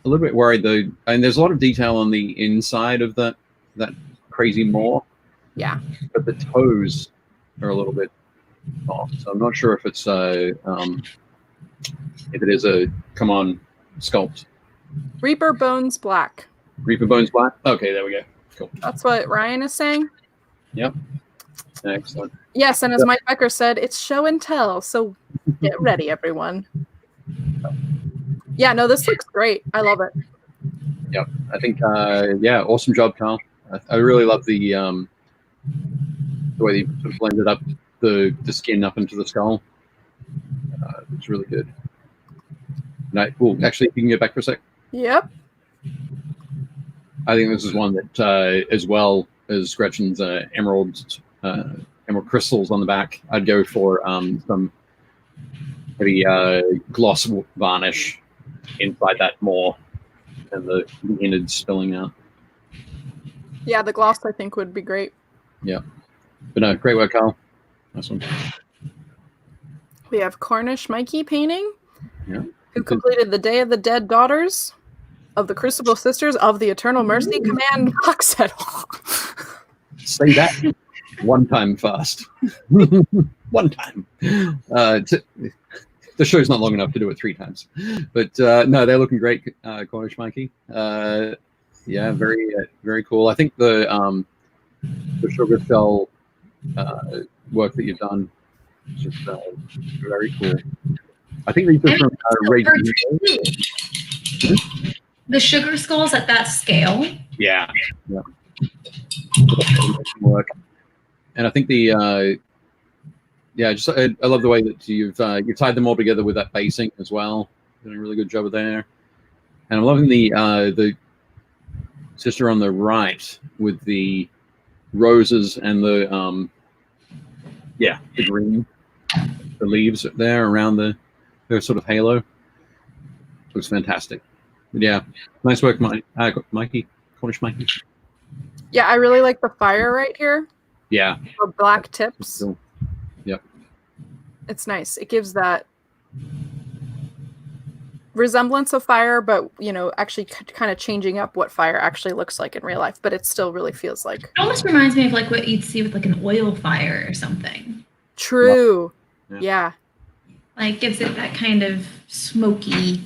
Speaker 3: a little bit worried though, and there's a lot of detail on the inside of that crazy maw.
Speaker 1: Yeah.
Speaker 3: But the toes are a little bit off, so I'm not sure if it's if it is a come on sculpt.
Speaker 1: Reaper Bones Black.
Speaker 3: Reaper Bones Black. Okay, there we go. Cool.
Speaker 1: That's what Ryan is saying.
Speaker 3: Yep. Excellent.
Speaker 1: Yes, and as Mike Becker said, it's show and tell, so get ready, everyone. Yeah, no, this looks great. I love it.
Speaker 3: Yep. I think yeah, awesome job, Carl. I really love the way you sort of blended up the skin up into the skull. It's really good. Well, actually, if you can get back for a sec.
Speaker 1: Yep.
Speaker 3: I think this is one that, as well as Gretchen's emerald crystals on the back, I'd go for some maybe gloss varnish inside that more, and the innards spilling out.
Speaker 1: Yeah, the gloss I think would be great.
Speaker 3: Yeah, but no, great work, Carl. Nice one.
Speaker 1: We have Cornish Mikey painting,
Speaker 3: Yeah.
Speaker 1: who completed the Day of the Dead Daughters of the Crucible Sisters of the Eternal Mercy Command box set.
Speaker 3: Say that one time fast. One time. The show's not long enough to do it 3 times. But no, they're looking great, Cornish Mikey. Yeah, very cool. I think the sugar skull work that you've done is just very cool. I think these are from
Speaker 2: the sugar skulls at that scale.
Speaker 3: Yeah. Work. And I think the yeah, just I love the way that you've tied them all together with that basing as well. Doing a really good job of there. And I'm loving the sister on the right with the roses and the the green, the leaves there around their sort of halo. Looks fantastic. But yeah, nice work, Mikey, Cornish Mikey.
Speaker 1: Yeah, I really like the fire right here.
Speaker 3: Yeah.
Speaker 1: The black tips.
Speaker 3: Cool. Yep.
Speaker 1: It's nice. It gives that resemblance of fire, but, you know, actually kind of changing up what fire actually looks like in real life, but it still really feels like.
Speaker 2: It almost reminds me of like what you'd see with like an oil fire or something.
Speaker 1: True.
Speaker 3: Yeah.
Speaker 2: Like gives it that kind of smoky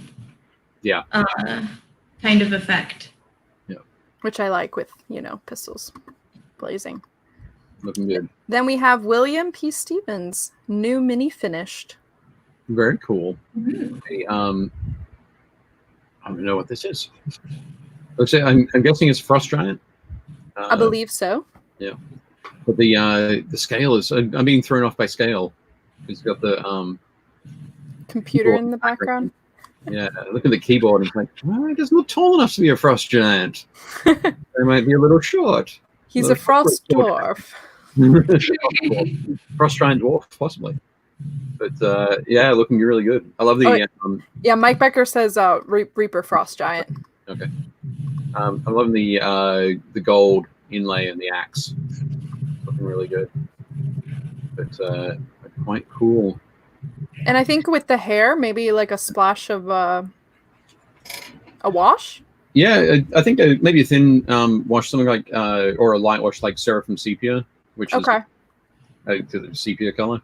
Speaker 2: kind of effect.
Speaker 3: Yeah.
Speaker 1: Which I like with, you know, pistols blazing.
Speaker 3: Looking good.
Speaker 1: Then we have William P. Stevens, new mini finished.
Speaker 3: Very cool.
Speaker 2: Mm-hmm.
Speaker 3: I don't know what this is. Looks like, I'm guessing it's Frost Giant.
Speaker 1: I believe so.
Speaker 3: Yeah. But the scale is, I'm being thrown off by scale. It's got the
Speaker 1: computer in the background.
Speaker 3: Yeah, look at the keyboard and think, well, it doesn't look tall enough to be a frost giant. They might be a little short.
Speaker 1: He's a frost dwarf.
Speaker 3: Frost giant dwarf, possibly. But yeah, looking really good. I love the
Speaker 1: yeah, Mike Becker says Reaper Frost Giant.
Speaker 3: Okay. I'm loving the gold inlay and the axe. Looking really good. But quite cool.
Speaker 1: And I think with the hair, maybe like a splash of a wash.
Speaker 3: Yeah, I think maybe a thin wash, something like or a light wash like Seraphim Sepia, which is the sepia color,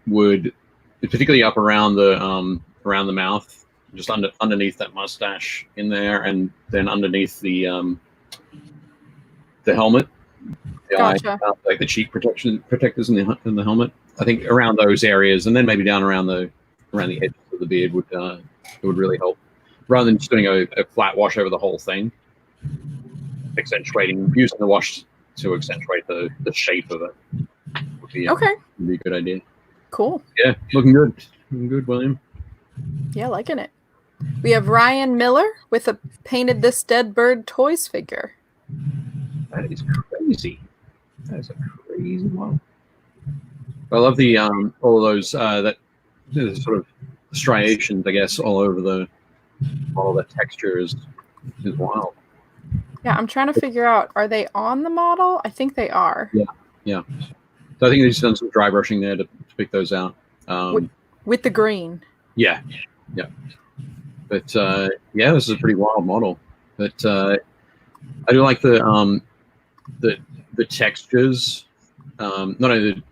Speaker 3: would particularly up around the mouth just underneath that mustache in there, and then underneath the helmet, the
Speaker 1: Gotcha.
Speaker 3: eye, like the cheek protectors in the helmet. I think around those areas, and then maybe down around the edges of the beard would really help, rather than just doing a flat wash over the whole thing. Using the wash to accentuate the shape of it would be a good idea.
Speaker 1: Cool.
Speaker 3: Yeah, looking good, William.
Speaker 1: Yeah, liking it. We have Ryan Miller with a painted this dead bird toys figure.
Speaker 3: That is crazy. That is a crazy one. I love the all of those that sort of striations, I guess, all over all the texture is wild.
Speaker 1: Yeah, I'm trying to figure out, are they on the model? I think they are.
Speaker 3: Yeah. So I think they've done some dry brushing there to pick those out.
Speaker 1: With the green. Yeah.
Speaker 3: But yeah, this is a pretty wild model. But I do like the textures, not only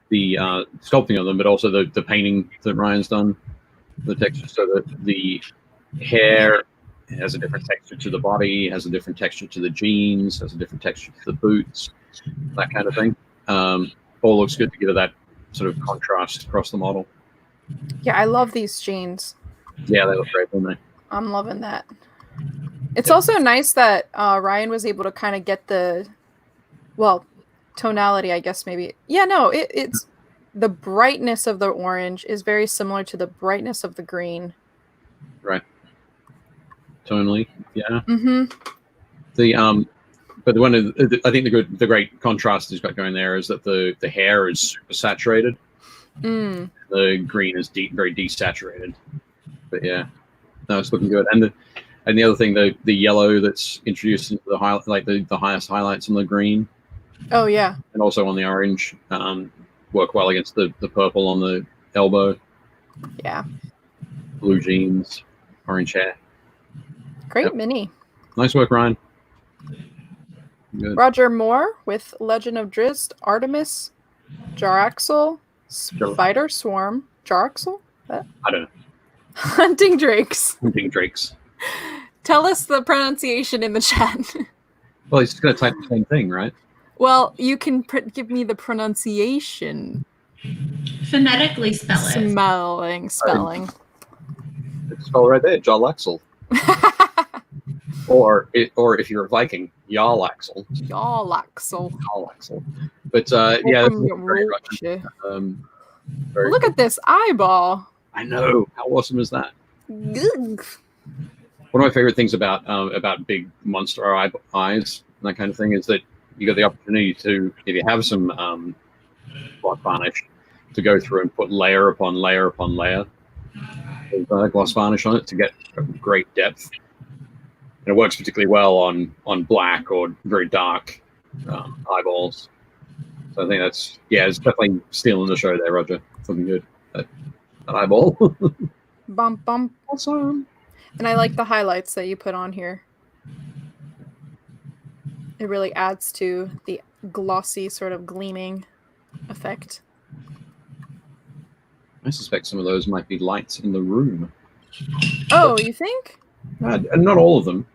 Speaker 3: the sculpting of them, but also the painting that Ryan's done. The texture, so that the hair has a different texture to the body, has a different texture to the jeans, has a different texture to the boots, that kind of thing. All looks good to give it that sort of contrast across the model.
Speaker 1: Yeah, I love these jeans.
Speaker 3: Yeah, they look great, don't they?
Speaker 1: I'm loving that. It's also nice that Ryan was able to kind of get the, tonality, I guess, maybe. Yeah, no, it's the brightness of the orange is very similar to the brightness of the green.
Speaker 3: Right. Tonally, yeah.
Speaker 1: Mm-hmm.
Speaker 3: But I think the great contrast he's got going there is that the hair is super saturated. The green is very desaturated. But yeah, no, it's looking good. And the other thing, the yellow that's introduced into the highlight, like the highest highlights on the green.
Speaker 1: Oh yeah.
Speaker 3: And also on the orange, work well against the purple on the elbow.
Speaker 1: Yeah.
Speaker 3: Blue jeans, orange hair.
Speaker 1: Great mini.
Speaker 3: Nice work, Ryan. Good.
Speaker 1: Roger Moore with Legend of Drizzt, Artemis, Jaraxxle, Spider Swarm, Jaraxxle?
Speaker 3: I don't know.
Speaker 1: Hunting Drakes.
Speaker 3: Hunting Drakes.
Speaker 1: Tell us the pronunciation in the chat.
Speaker 3: Well, he's just going to type the same thing, right?
Speaker 1: Well, you can give me the pronunciation.
Speaker 2: Phonetically spell it.
Speaker 1: Spelling.
Speaker 3: It's spelled right there, Jaraxxle. or if you're a Viking, Jarlaxle. But yeah,
Speaker 1: look at this eyeball.
Speaker 3: I know. How awesome is that? One of my favorite things about big monster eyes and that kind of thing is that you got the opportunity to, if you have some gloss varnish, to go through and put layer upon layer upon layer of gloss varnish on it to get great depth. And it works particularly well on black or very dark eyeballs. So I think it's definitely stealing the show there, Roger. Looking good. That eyeball.
Speaker 1: Bump.
Speaker 3: Awesome.
Speaker 1: And I like the highlights that you put on here. It really adds to the glossy sort of gleaming effect.
Speaker 3: I suspect some of those might be lights in the room.
Speaker 1: Oh, you think?
Speaker 3: Not all of them.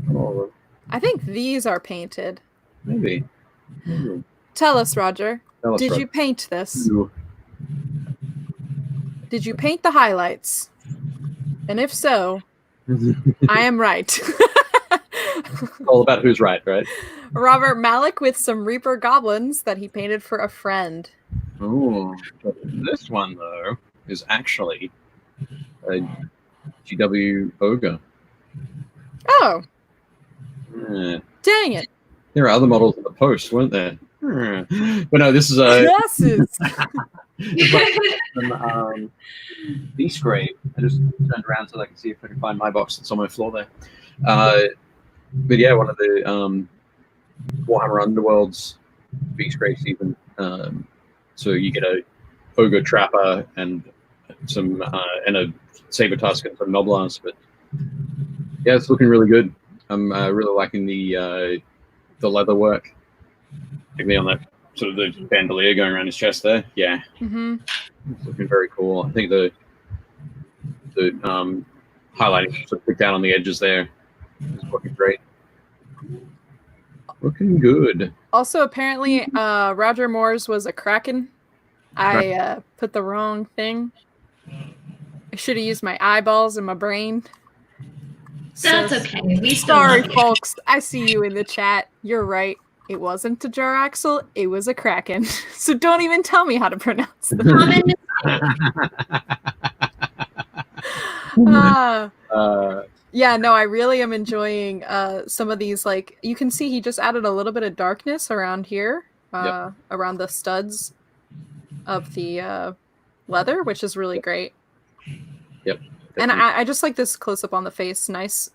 Speaker 3: Not all of them.
Speaker 1: I think these are painted.
Speaker 3: Maybe.
Speaker 1: Tell us, Roger. Did you paint this?
Speaker 3: No.
Speaker 1: Did you paint the highlights? And if so, I am right.
Speaker 3: All about who's right?
Speaker 1: Robert Malik with some Reaper goblins that he painted for a friend.
Speaker 3: Oh, this one though is actually a GW ogre.
Speaker 1: Oh,
Speaker 3: Yeah.
Speaker 1: dang it!
Speaker 3: There are other models in the post, weren't there? But no, this is a
Speaker 1: Glasses.
Speaker 3: some Beast Grave. I just turned around so I can see if I can find my box that's on my floor there. But yeah, one of the Warhammer Underworlds Beast Graves even. So you get a ogre trapper and some and a saber tusk and some noblars. But yeah, it's looking really good. I'm really liking the leather work, particularly on that sort of the bandolier going around his chest there. Yeah,
Speaker 1: Mm-hmm.
Speaker 3: it's looking very cool. I think the the highlighting sort of put down on the edges there. It's looking great. Looking good.
Speaker 1: Also, apparently, Roger Moore's was a Kraken. I put the wrong thing. I should have used my eyeballs and my brain.
Speaker 2: That's okay. We still
Speaker 1: sorry,
Speaker 2: love you.
Speaker 1: folks. I see you in the chat. You're right. It wasn't a jar-axle. It was a Kraken. So don't even tell me how to pronounce them.
Speaker 2: Common
Speaker 1: yeah, no, I really am enjoying some of these. Like, you can see he just added a little bit of darkness around here, around the studs of the leather, which is really great.
Speaker 3: Yep.
Speaker 1: And I just like this close-up on the face. Nice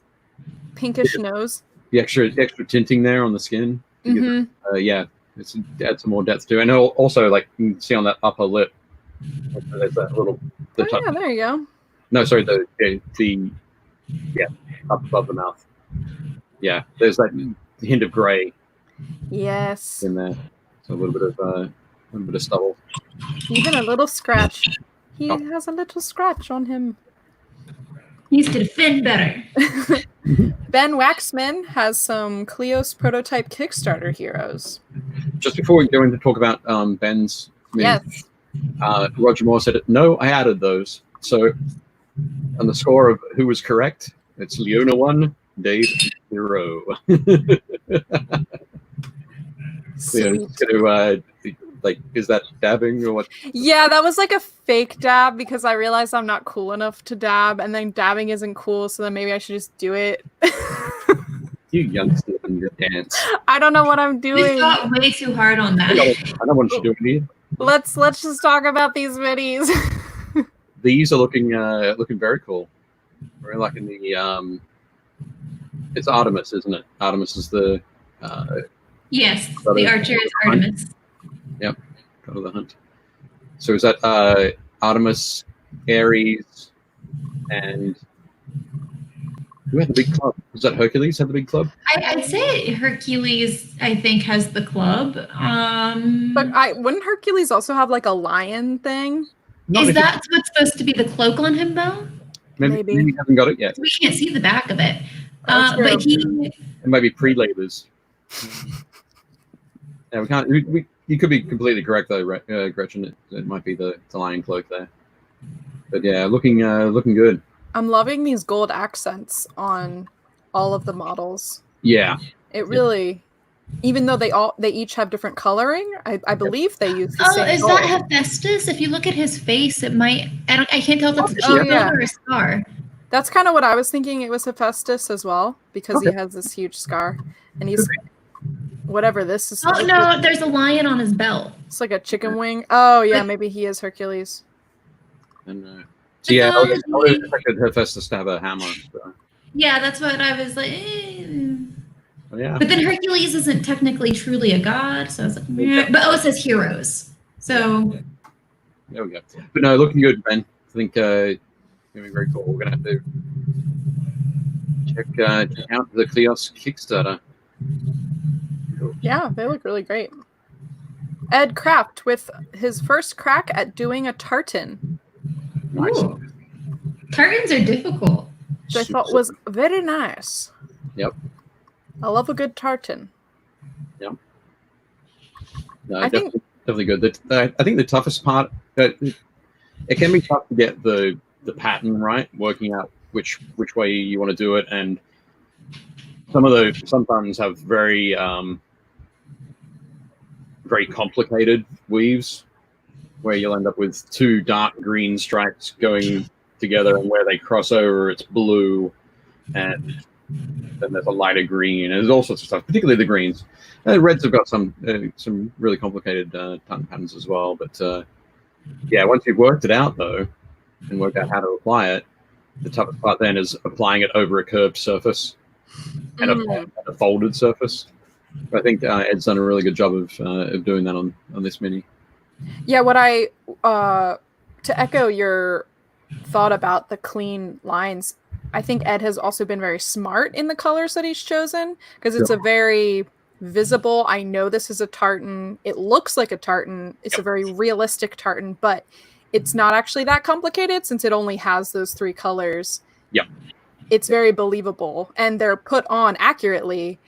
Speaker 1: pinkish nose.
Speaker 3: The extra tinting there on the skin. Yeah, it's add some more depth to it. And also, like, you can see on that upper lip, there's that little...
Speaker 1: yeah, there you go.
Speaker 3: No, sorry, the up above the mouth. Yeah, there's that hint of grey.
Speaker 1: Yes.
Speaker 3: In there. So a little bit of stubble.
Speaker 1: Even a little scratch. He has a little scratch on him.
Speaker 2: Needs to defend better.
Speaker 1: Ben Waxman has some Kleos prototype Kickstarter heroes.
Speaker 3: Just before we go into talk about Ben's
Speaker 1: yes.
Speaker 3: Roger Moore said, no, I added those. So on the score of who was correct, it's Leona 1, Dave 0. Like, is that dabbing or what?
Speaker 1: Yeah, that was like a fake dab because I realized I'm not cool enough to dab, and then dabbing isn't cool, so then maybe I should just do it.
Speaker 3: You youngster in your dance.
Speaker 1: I don't know what I'm doing.
Speaker 2: You got way too hard on that.
Speaker 3: I know what you're doing here.
Speaker 1: Let's just talk about these minis.
Speaker 3: These are looking very cool. Very like in the it's Artemis, isn't it? Artemis is the
Speaker 2: yes, the archer is Artemis.
Speaker 3: Yep, God of the Hunt. So is that Artemis, Ares, and who had the big club? Was that Hercules had the big club?
Speaker 2: I'd say Hercules, I think, has the club.
Speaker 1: But wouldn't Hercules also have like a lion thing?
Speaker 2: Is that what's supposed to be the cloak on him, though?
Speaker 3: Maybe he hasn't got it yet.
Speaker 2: We can't see the back of it. But he...
Speaker 3: It might be pre-labors. Yeah, we can't... You could be completely correct, though, Gretchen. It might be the lion cloak there. But yeah, looking good.
Speaker 1: I'm loving these gold accents on all of the models.
Speaker 3: Yeah.
Speaker 1: It really... Even though they each have different coloring, I believe they use the same
Speaker 2: is
Speaker 1: gold.
Speaker 2: that Hephaestus? If you look at his face, it might... I can't tell if that's a cheekbone or a scar.
Speaker 1: That's kind of what I was thinking. It was Hephaestus as well, because he has this huge scar. And he's... Whatever this is.
Speaker 2: Oh, no, there's a lion on his belt.
Speaker 1: It's like a chicken wing. Oh, yeah, maybe he is Hercules.
Speaker 3: And, so yeah, I would expect Hephaestus to have a hammer. So.
Speaker 2: Yeah, that's what I was like...
Speaker 3: Yeah.
Speaker 2: But then Hercules isn't technically truly a god, so I was like, meh. But it says heroes. So
Speaker 3: there we go. But no, looking good, Ben. I think it's gonna be very cool. We're gonna have to check out the Kleos Kickstarter.
Speaker 1: Yeah, they look really great. Ed Kraft with his first crack at doing a tartan.
Speaker 3: Nice.
Speaker 2: Ooh. Tartans are difficult.
Speaker 1: Which I thought was very nice.
Speaker 3: Yep.
Speaker 1: I love a good tartan.
Speaker 3: Yep. No, definitely good. I think the toughest part, it can be tough to get the pattern right, working out which way you want to do it, and some of those sometimes have very very complicated weaves where you'll end up with two dark green stripes going together, and where they cross over it's blue, and then there's a lighter green, and there's all sorts of stuff, particularly the greens. Reds have got some really complicated tartan patterns as well, but yeah, once you've worked it out though and worked out how to apply it, the toughest part then is applying it over a curved surface and a folded surface. I think Ed's done a really good job of doing that on this mini. Yeah,
Speaker 1: what I to echo your thought about the clean lines, I think Ed has also been very smart in the colors that he's chosen, because it's a very visible, I know this is a tartan, it looks like a tartan, it's a very realistic tartan, but it's not actually that complicated since it only has those 3 colors.
Speaker 3: Yep.
Speaker 1: It's very believable, and they're put on accurately.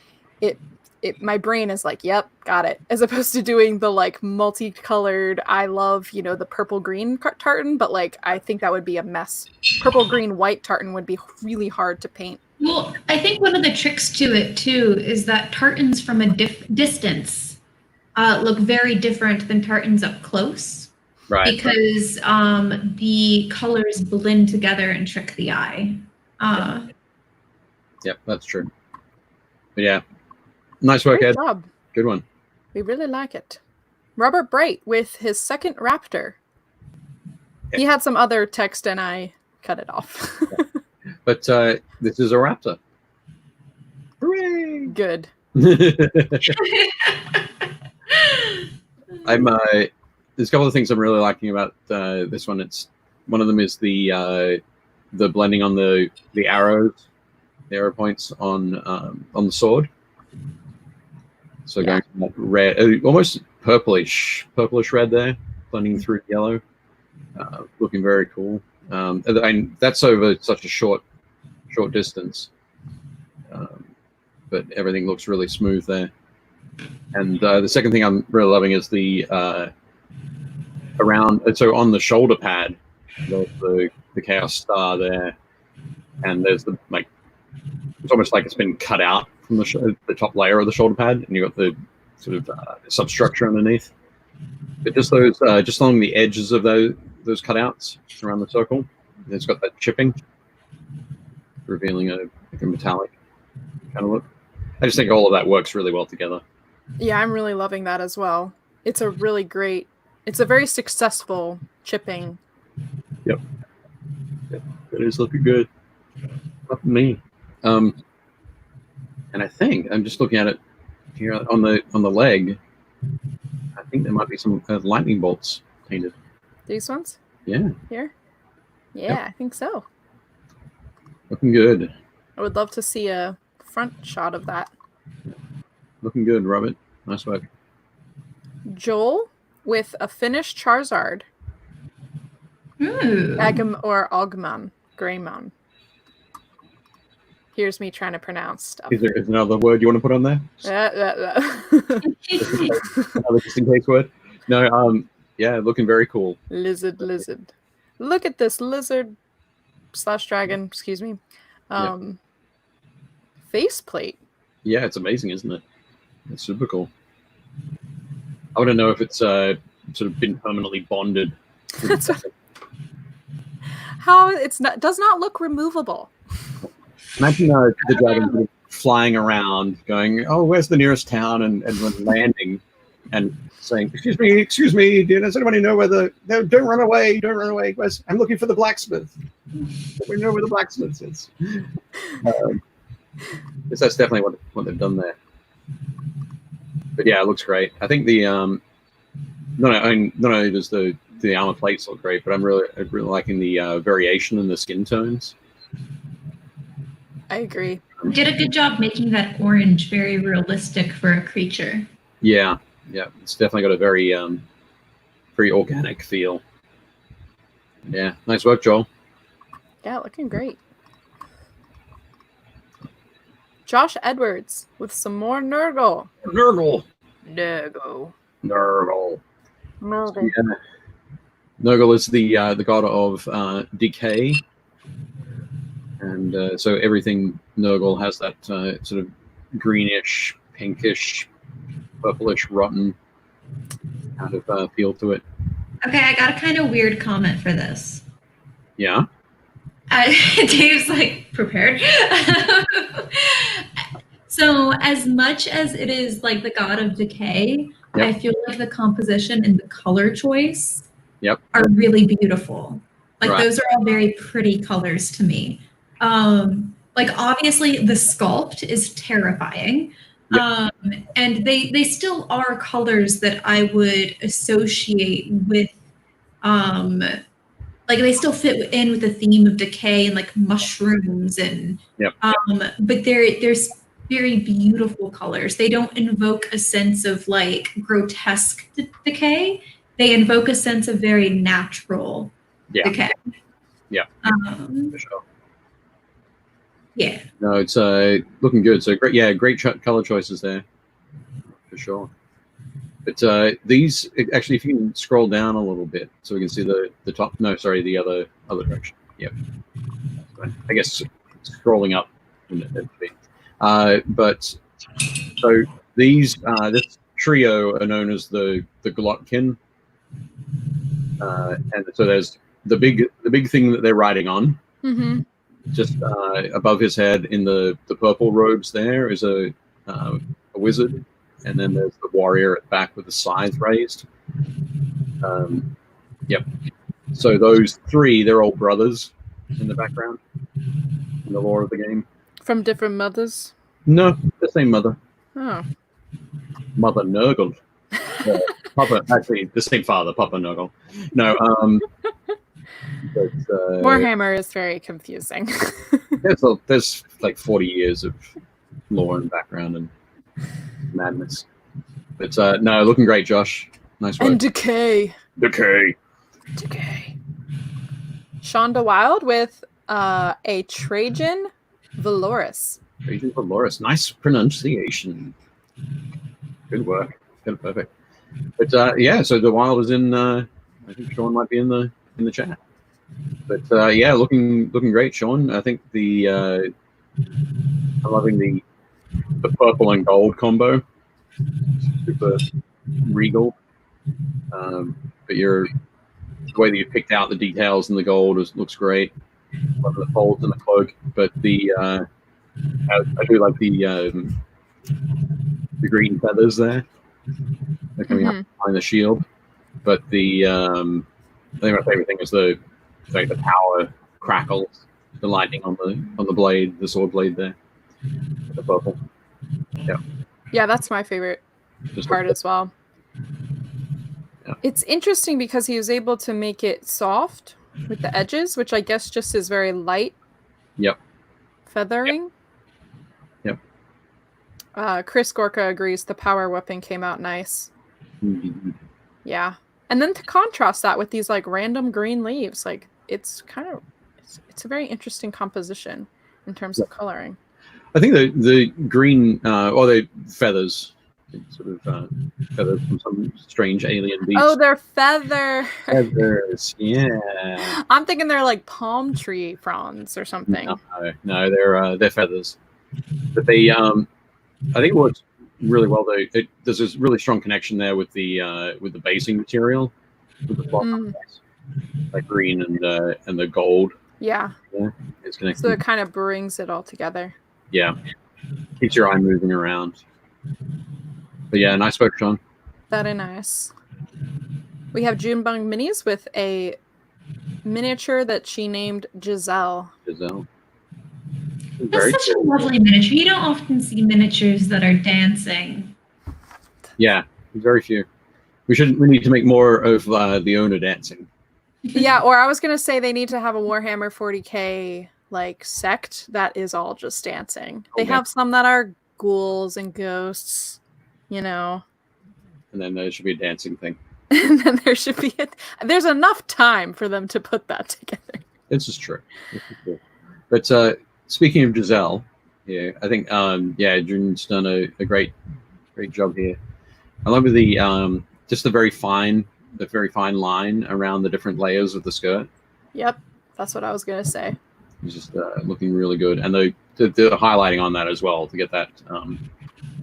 Speaker 1: My brain is like, yep, got it. As opposed to doing the like multicolored, I love, you know, the purple green tartan, but like I think that would be a mess. Purple green white tartan would be really hard to paint.
Speaker 2: Well, I think one of the tricks to it too is that tartans from a distance look very different than tartans up close.
Speaker 3: Right.
Speaker 2: Because the colors blend together and trick the eye.
Speaker 3: Yep, that's true. But yeah. Nice work,
Speaker 1: Great
Speaker 3: Ed.
Speaker 1: job.
Speaker 3: Good one.
Speaker 1: We really like it. Robert Bright with his second raptor.
Speaker 3: Yeah.
Speaker 1: He had some other text and I cut it off.
Speaker 3: But this is a raptor. Hooray!
Speaker 1: Good.
Speaker 3: There's a couple of things I'm really liking about this one. One of them is the blending on the arrows, the arrow points on the sword. So going from that red, almost purplish red there, blending through yellow, looking very cool. And that's over such a short distance, but everything looks really smooth there. And the second thing I'm really loving is the so on the shoulder pad, there's the Chaos Star there, and there's the it's almost like it's been cut out from the top layer of the shoulder pad, and you've got the sort of substructure underneath. But just those, just along the edges of those cutouts around the circle, it's got that chipping, revealing a metallic kind of look. I just think all of that works really well together.
Speaker 1: Yeah, I'm really loving that as well. It's a very successful chipping.
Speaker 3: Yep. It is looking good. Not for me. And I think I'm just looking at it here on the leg. I think there might be some lightning bolts painted.
Speaker 1: These ones?
Speaker 3: Yeah.
Speaker 1: Here? Yeah,
Speaker 3: Yep.
Speaker 1: I think so.
Speaker 3: Looking good.
Speaker 1: I would love to see a front shot of that.
Speaker 3: Looking good, Robert. Nice work.
Speaker 1: Joel with a finished Charizard.
Speaker 2: Ooh.
Speaker 1: Agman Greymon. Here's me trying to pronounce stuff.
Speaker 3: Is there another word you want to put on there? Another just in case word? No, yeah, looking very cool.
Speaker 1: Lizard. Look at this lizard / dragon, excuse me. Faceplate.
Speaker 3: Yeah, it's amazing, isn't it? It's super cool. I want to know if it's sort of been permanently bonded.
Speaker 1: How does not look removable.
Speaker 3: Imagine the dragon flying around, going, "Oh, where's the nearest town?" and when landing, and saying, "Excuse me, does anybody know where no, don't run away, I'm looking for the blacksmith. We know where the blacksmith is." That's definitely what they've done there. But yeah, it looks great. I think the not only does the armor plates look great, but I'm really liking the variation in the skin tones.
Speaker 1: I agree.
Speaker 2: Did a good job making that orange very realistic for a creature.
Speaker 3: Yeah, it's definitely got a very very organic feel. Yeah, nice work, Joel.
Speaker 1: Yeah, looking great. Josh Edwards with some more Nurgle.
Speaker 3: Nurgle. Yeah. Nurgle is the god of decay, and so everything Nurgle has that sort of greenish, pinkish, purplish, rotten kind of feel to it.
Speaker 2: Okay, I got a kind of weird comment for this.
Speaker 3: Yeah.
Speaker 2: Dave's like prepared. So as much as it is like the god of decay, I feel like the composition and the color choice are really beautiful. Like those are all very pretty colors to me. Like obviously the sculpt is terrifying. And they still are colors that I would associate with like they still fit in with the theme of decay and like mushrooms and but there's very beautiful colors. They don't invoke a sense of like grotesque decay. they invoke a sense of very natural decay.
Speaker 3: Yeah.
Speaker 2: Um,
Speaker 3: For sure.
Speaker 2: yeah.
Speaker 3: No, it's looking good. So great, great color choices there, for sure. But these actually, if you can scroll down a little bit, so we can see the top. No, sorry, the other direction. Yep. I guess scrolling up. But so these this trio are known as the Glotkin, and so there's the big thing that they're riding on.
Speaker 1: Mm-hmm.
Speaker 3: Just above his head in the purple robes there is a wizard, and then there's the warrior at the back with the scythe raised. Yep. So those three, they're all brothers in the background in the lore of the game.
Speaker 1: From different mothers?
Speaker 3: No, the same mother.
Speaker 1: Oh.
Speaker 3: Mother Nurgle. Papa, actually, the same father, Papa Nurgle. No, but,
Speaker 1: Warhammer is very confusing.
Speaker 3: there's like 40 years of lore and background and madness. But no, looking great, Josh. Nice work.
Speaker 1: And decay.
Speaker 3: Decay.
Speaker 1: Shonda Wild with a Trajan Valoris.
Speaker 3: Trajan Valoris. Nice pronunciation. Good work. Good, perfect. But yeah, so the Wild is in. I think Sean might be in the chat. But yeah, looking great, Sean. I think I'm loving the purple and gold combo. Super regal. But the way that you picked out the details in the gold looks great. Love the folds in the cloak, but I do like the green feathers there. They're coming up behind the shield. But I think my favorite thing is the power crackles, the lightning on the blade, the sword blade there, the purple. Yeah.
Speaker 1: Yeah, that's my favorite part as well.
Speaker 3: Yeah.
Speaker 1: It's interesting because he was able to make it soft with the edges, which I guess just is very light.
Speaker 3: Yep.
Speaker 1: Feathering.
Speaker 3: Yep.
Speaker 1: Chris Gorka agrees the power weapon came out nice.
Speaker 3: Mm-hmm.
Speaker 1: Yeah. And then to contrast that with these like random green leaves, like it's a very interesting composition in terms of coloring.
Speaker 3: I think the green or the feathers, sort of feathers from some strange alien beast.
Speaker 1: Oh, they're feathers.
Speaker 3: Feathers, yeah.
Speaker 1: I'm thinking they're like palm tree fronds or something.
Speaker 3: No, they're feathers. But they, I think it works really well though. There's this really strong connection there with the basing material, with the like green and the gold.
Speaker 1: Yeah.
Speaker 3: It's connected.
Speaker 1: So it kind of brings it all together.
Speaker 3: Yeah. Keeps your eye moving around. But yeah, nice work, Sean.
Speaker 1: Very nice. We have Junebug Minis with a miniature that she named Giselle.
Speaker 2: That's such a lovely miniature. You don't often see miniatures that are dancing.
Speaker 3: Yeah, very few. We need to make more of the owner dancing.
Speaker 1: Yeah, or I was gonna say they need to have a Warhammer 40k like sect that is all just dancing. They have some that are ghouls and ghosts, you know.
Speaker 3: And then there should be a dancing thing.
Speaker 1: And then there should be there's enough time for them to put that together.
Speaker 3: This is true. But speaking of Giselle, yeah, I think June's done a great job here. I love the just the very fine line around the different layers of the skirt.
Speaker 1: Yep, that's what I was gonna say.
Speaker 3: It's just looking really good, and the highlighting on that as well to get that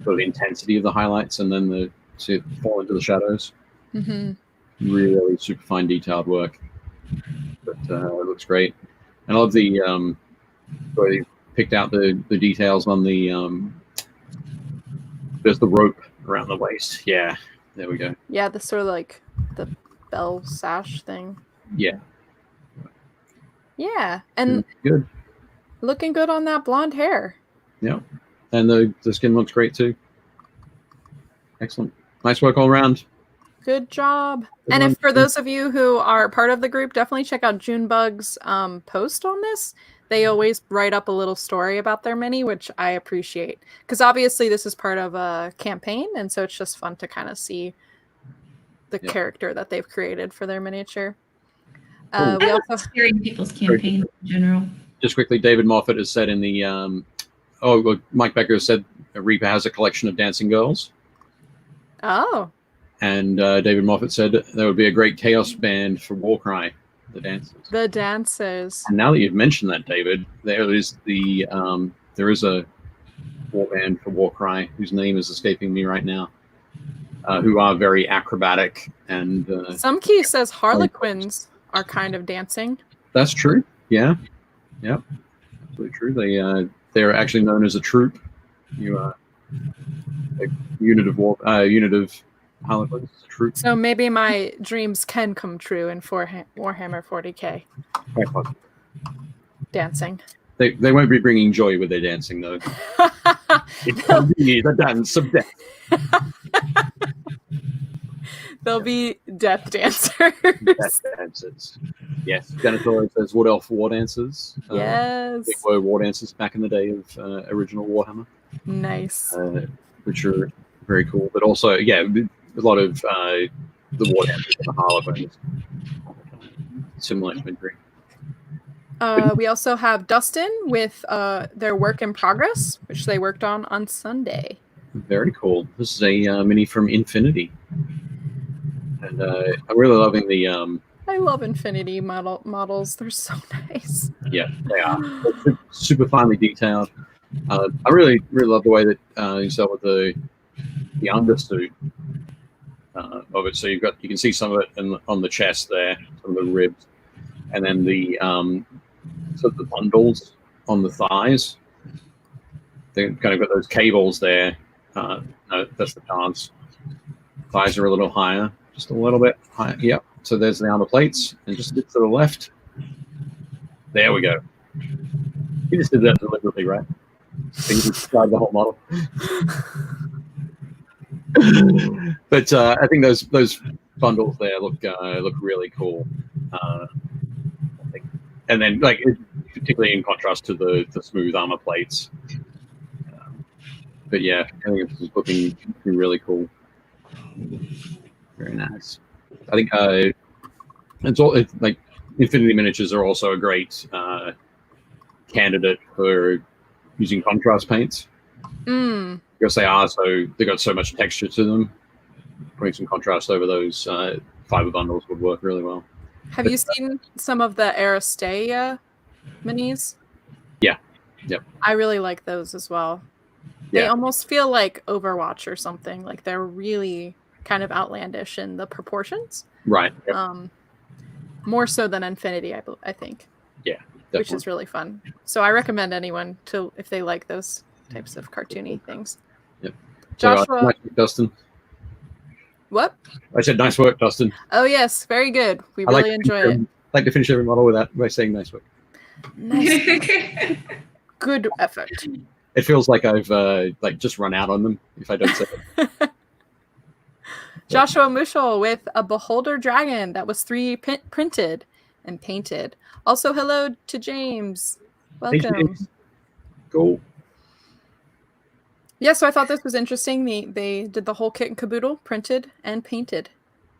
Speaker 3: sort of intensity of the highlights, and then to fall into the shadows.
Speaker 1: Mm-hmm.
Speaker 3: Really super fine detailed work, but it looks great. And I love the where they picked out the details on there's the rope around the waist. Yeah, there we go.
Speaker 1: Yeah, the sort of like the bell sash thing.
Speaker 3: Yeah.
Speaker 1: Yeah, and
Speaker 3: good.
Speaker 1: Looking good on that blonde hair.
Speaker 3: Yeah, and the skin looks great too. Excellent. Nice work all around.
Speaker 1: Good job. And if for those of you who are part of the group, definitely check out Junebug's post on this. They always write up a little story about their mini, which I appreciate. Because obviously this is part of a campaign, and so it's just fun to kind of see the character that they've created for their miniature.
Speaker 3: Cool.
Speaker 1: We
Speaker 2: I love
Speaker 1: also
Speaker 2: steering people's campaigns in general.
Speaker 3: Just quickly, David Moffat has said in the Mike Becker said Reaper has a collection of dancing girls.
Speaker 1: Oh.
Speaker 3: And David Moffat said there would be a great chaos band for Warcry, the dancers.
Speaker 1: The dancers.
Speaker 3: And now that you've mentioned that, David, there is a war band for Warcry whose name is escaping me right now, who are very acrobatic and.
Speaker 1: Some key says Harlequins are kind of dancing.
Speaker 3: That's true. Yeah. Yep. Absolutely true. They're actually known as a troop. A unit of Harlequins. Troop.
Speaker 1: So maybe my dreams can come true in Warhammer 40k. Dancing.
Speaker 3: They won't be bringing joy with their dancing, though. It can be the dance of death.
Speaker 1: They'll be death dancers.
Speaker 3: Death dancers. Yes. Janitor says Wood Elf war dancers.
Speaker 1: Yes.
Speaker 3: They were war dancers back in the day of original Warhammer.
Speaker 1: Nice.
Speaker 3: Which are very cool. But also, yeah, a lot of the war dancers and the Harlequins. Similar imagery.
Speaker 1: We also have Dustin with their work in progress, which they worked on Sunday.
Speaker 3: Very cool. This is a mini from Infinity. And I'm really loving the...
Speaker 1: I love Infinity models. They're so nice.
Speaker 3: Yeah, they are. They're super finely detailed. I really love the way that you saw with the undersuit of it. So you can see some of it on the chest there, some of the ribs, and then the sort of the bundles on the thighs. They've kind of got those cables there. No, that's the chance. Thighs are a little higher, just a little bit higher. Yep. So there's the armor plates, and just a bit to the left. There we go. He just did that deliberately, right? So you described the whole model. But I think those bundles there look really cool. I think. And then, particularly in contrast to the smooth armor plates. But yeah, I think it's looking really cool. Very nice. I think it's like Infinity miniatures are also a great candidate for using contrast paints. Because they got so much texture to them. Putting some contrast over those fiber bundles would work really well.
Speaker 1: Have you seen some of the Aristei minis?
Speaker 3: Yeah. Yep.
Speaker 1: I really like those as well.
Speaker 3: Yeah.
Speaker 1: They almost feel like Overwatch or something. Like they're really kind of outlandish in the proportions.
Speaker 3: Right. Yep.
Speaker 1: More so than Infinity, I think.
Speaker 3: Yeah. Definitely.
Speaker 1: Which is really fun. So I recommend anyone if they like those types of cartoony things.
Speaker 3: Yep.
Speaker 1: Joshua.
Speaker 3: So, nice work, Dustin.
Speaker 1: What?
Speaker 3: I said nice work, Dustin.
Speaker 1: Oh yes, very good. We really enjoy it.
Speaker 3: I like to finish every model with that by saying nice work.
Speaker 1: Nice. Good effort.
Speaker 3: It feels like I've just run out on them if I don't say it.
Speaker 1: Joshua Mushel with a Beholder Dragon that was 3D printed and painted. Also, hello to James. Welcome.
Speaker 3: Hey, James. Cool.
Speaker 1: Yeah, so I thought this was interesting. They did the whole kit and caboodle, printed and painted.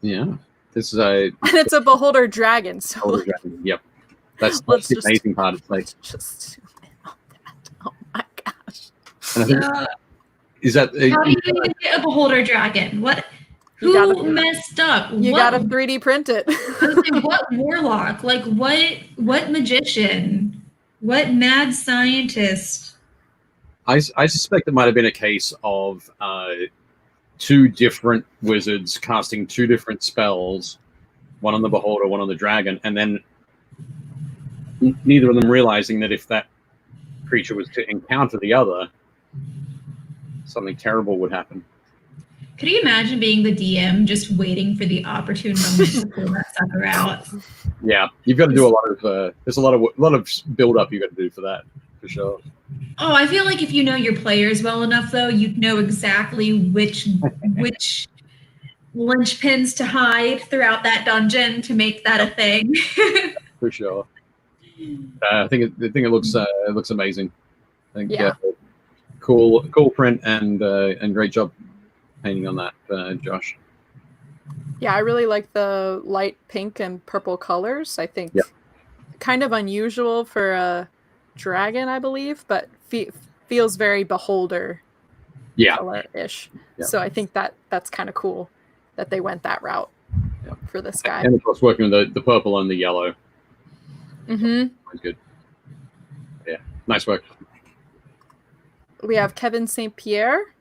Speaker 3: Yeah. This is
Speaker 1: and it's a Beholder Dragon. So
Speaker 3: Beholder Dragon. Yep. That's the amazing part. It's like
Speaker 1: just zoom in on that. Oh my gosh.
Speaker 3: And I think, is that
Speaker 2: how do you even get a Beholder Dragon? What? Who messed up?
Speaker 1: You gotta 3D print it.
Speaker 2: What warlock? Like what magician? What mad scientist?
Speaker 3: I suspect it might have been a case of two different wizards casting two different spells, one on the Beholder, one on the Dragon, and then neither of them realizing that if that creature was to encounter the other, something terrible would happen.
Speaker 2: Could you imagine being the DM just waiting for the opportune moment to pull that sucker out?
Speaker 3: Yeah, you've got to do a lot of. There's a lot of build up you've got to do for that, for sure.
Speaker 2: Oh, I feel like if you know your players well enough, though, you'd know exactly which linchpins to hide throughout that dungeon to make that a thing.
Speaker 3: For sure. I think it looks amazing. I think cool print and great job painting on that, Josh.
Speaker 1: Yeah, I really like the light pink and purple colors. I think kind of unusual for a dragon, I believe, but feels very beholder color-ish.
Speaker 3: Yeah.
Speaker 1: So I think that's kind of cool that they went that route for this guy.
Speaker 3: And of course, working with the purple and the yellow. That's good. Yeah, nice work.
Speaker 1: We have Kevin St. Pierre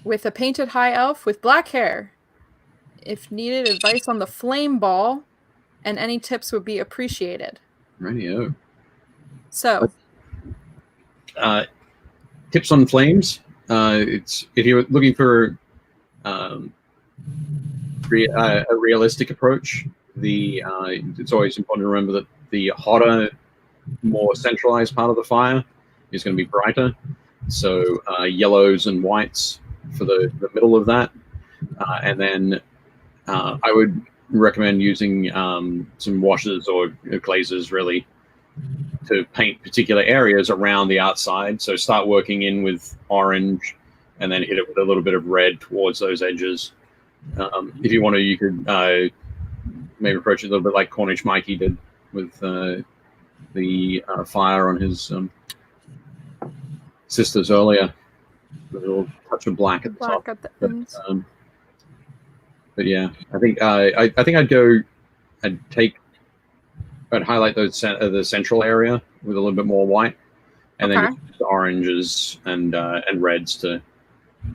Speaker 1: with a painted high elf with black hair. If needed, advice on the flame ball and any tips would be appreciated.
Speaker 3: Radio.
Speaker 1: So,
Speaker 3: tips on flames. It's if you're looking for a realistic approach. It's always important to remember that the hotter, more centralized part of the fire is going to be brighter. So yellows and whites for the middle of that, and then I would recommend using some washes or glazes really to paint particular areas around the outside. So start working in with orange and then hit it with a little bit of red towards those edges. If you want to, you could maybe approach it a little bit like Cornish Mikey did with the fire on his sisters earlier, with a little touch of black at the top. But yeah, I think I'd highlight the central area with a little bit more white, and then the oranges and reds to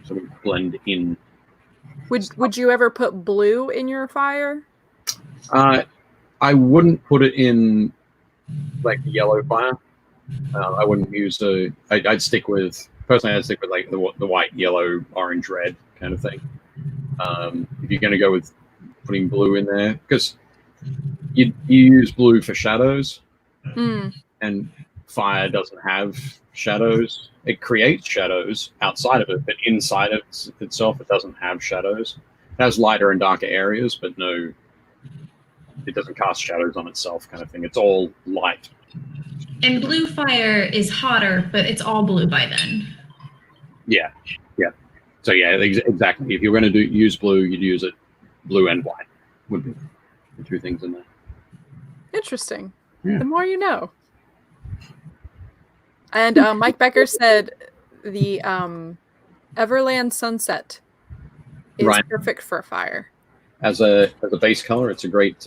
Speaker 3: sort of blend in.
Speaker 1: Would you ever put blue in your fire?
Speaker 3: I wouldn't put it in like the yellow fire. I wouldn't use I'd stick with like the white, yellow, orange, red kind of thing. If you're going to go with putting blue in there, because you use blue for shadows, and fire doesn't have shadows. It creates shadows outside of it, but inside of itself, it doesn't have shadows. It has lighter and darker areas, but no, it doesn't cast shadows on itself, kind of thing. It's all light.
Speaker 2: And blue fire is hotter, but it's all blue by then.
Speaker 3: Yeah. So yeah, exactly. If you're going to use blue, you'd use it blue and white. Would be the two things in there.
Speaker 1: Interesting.
Speaker 3: Yeah.
Speaker 1: The more you know. And Mike Becker said the Everland Sunset is perfect for fire.
Speaker 3: As a base color, it's a great.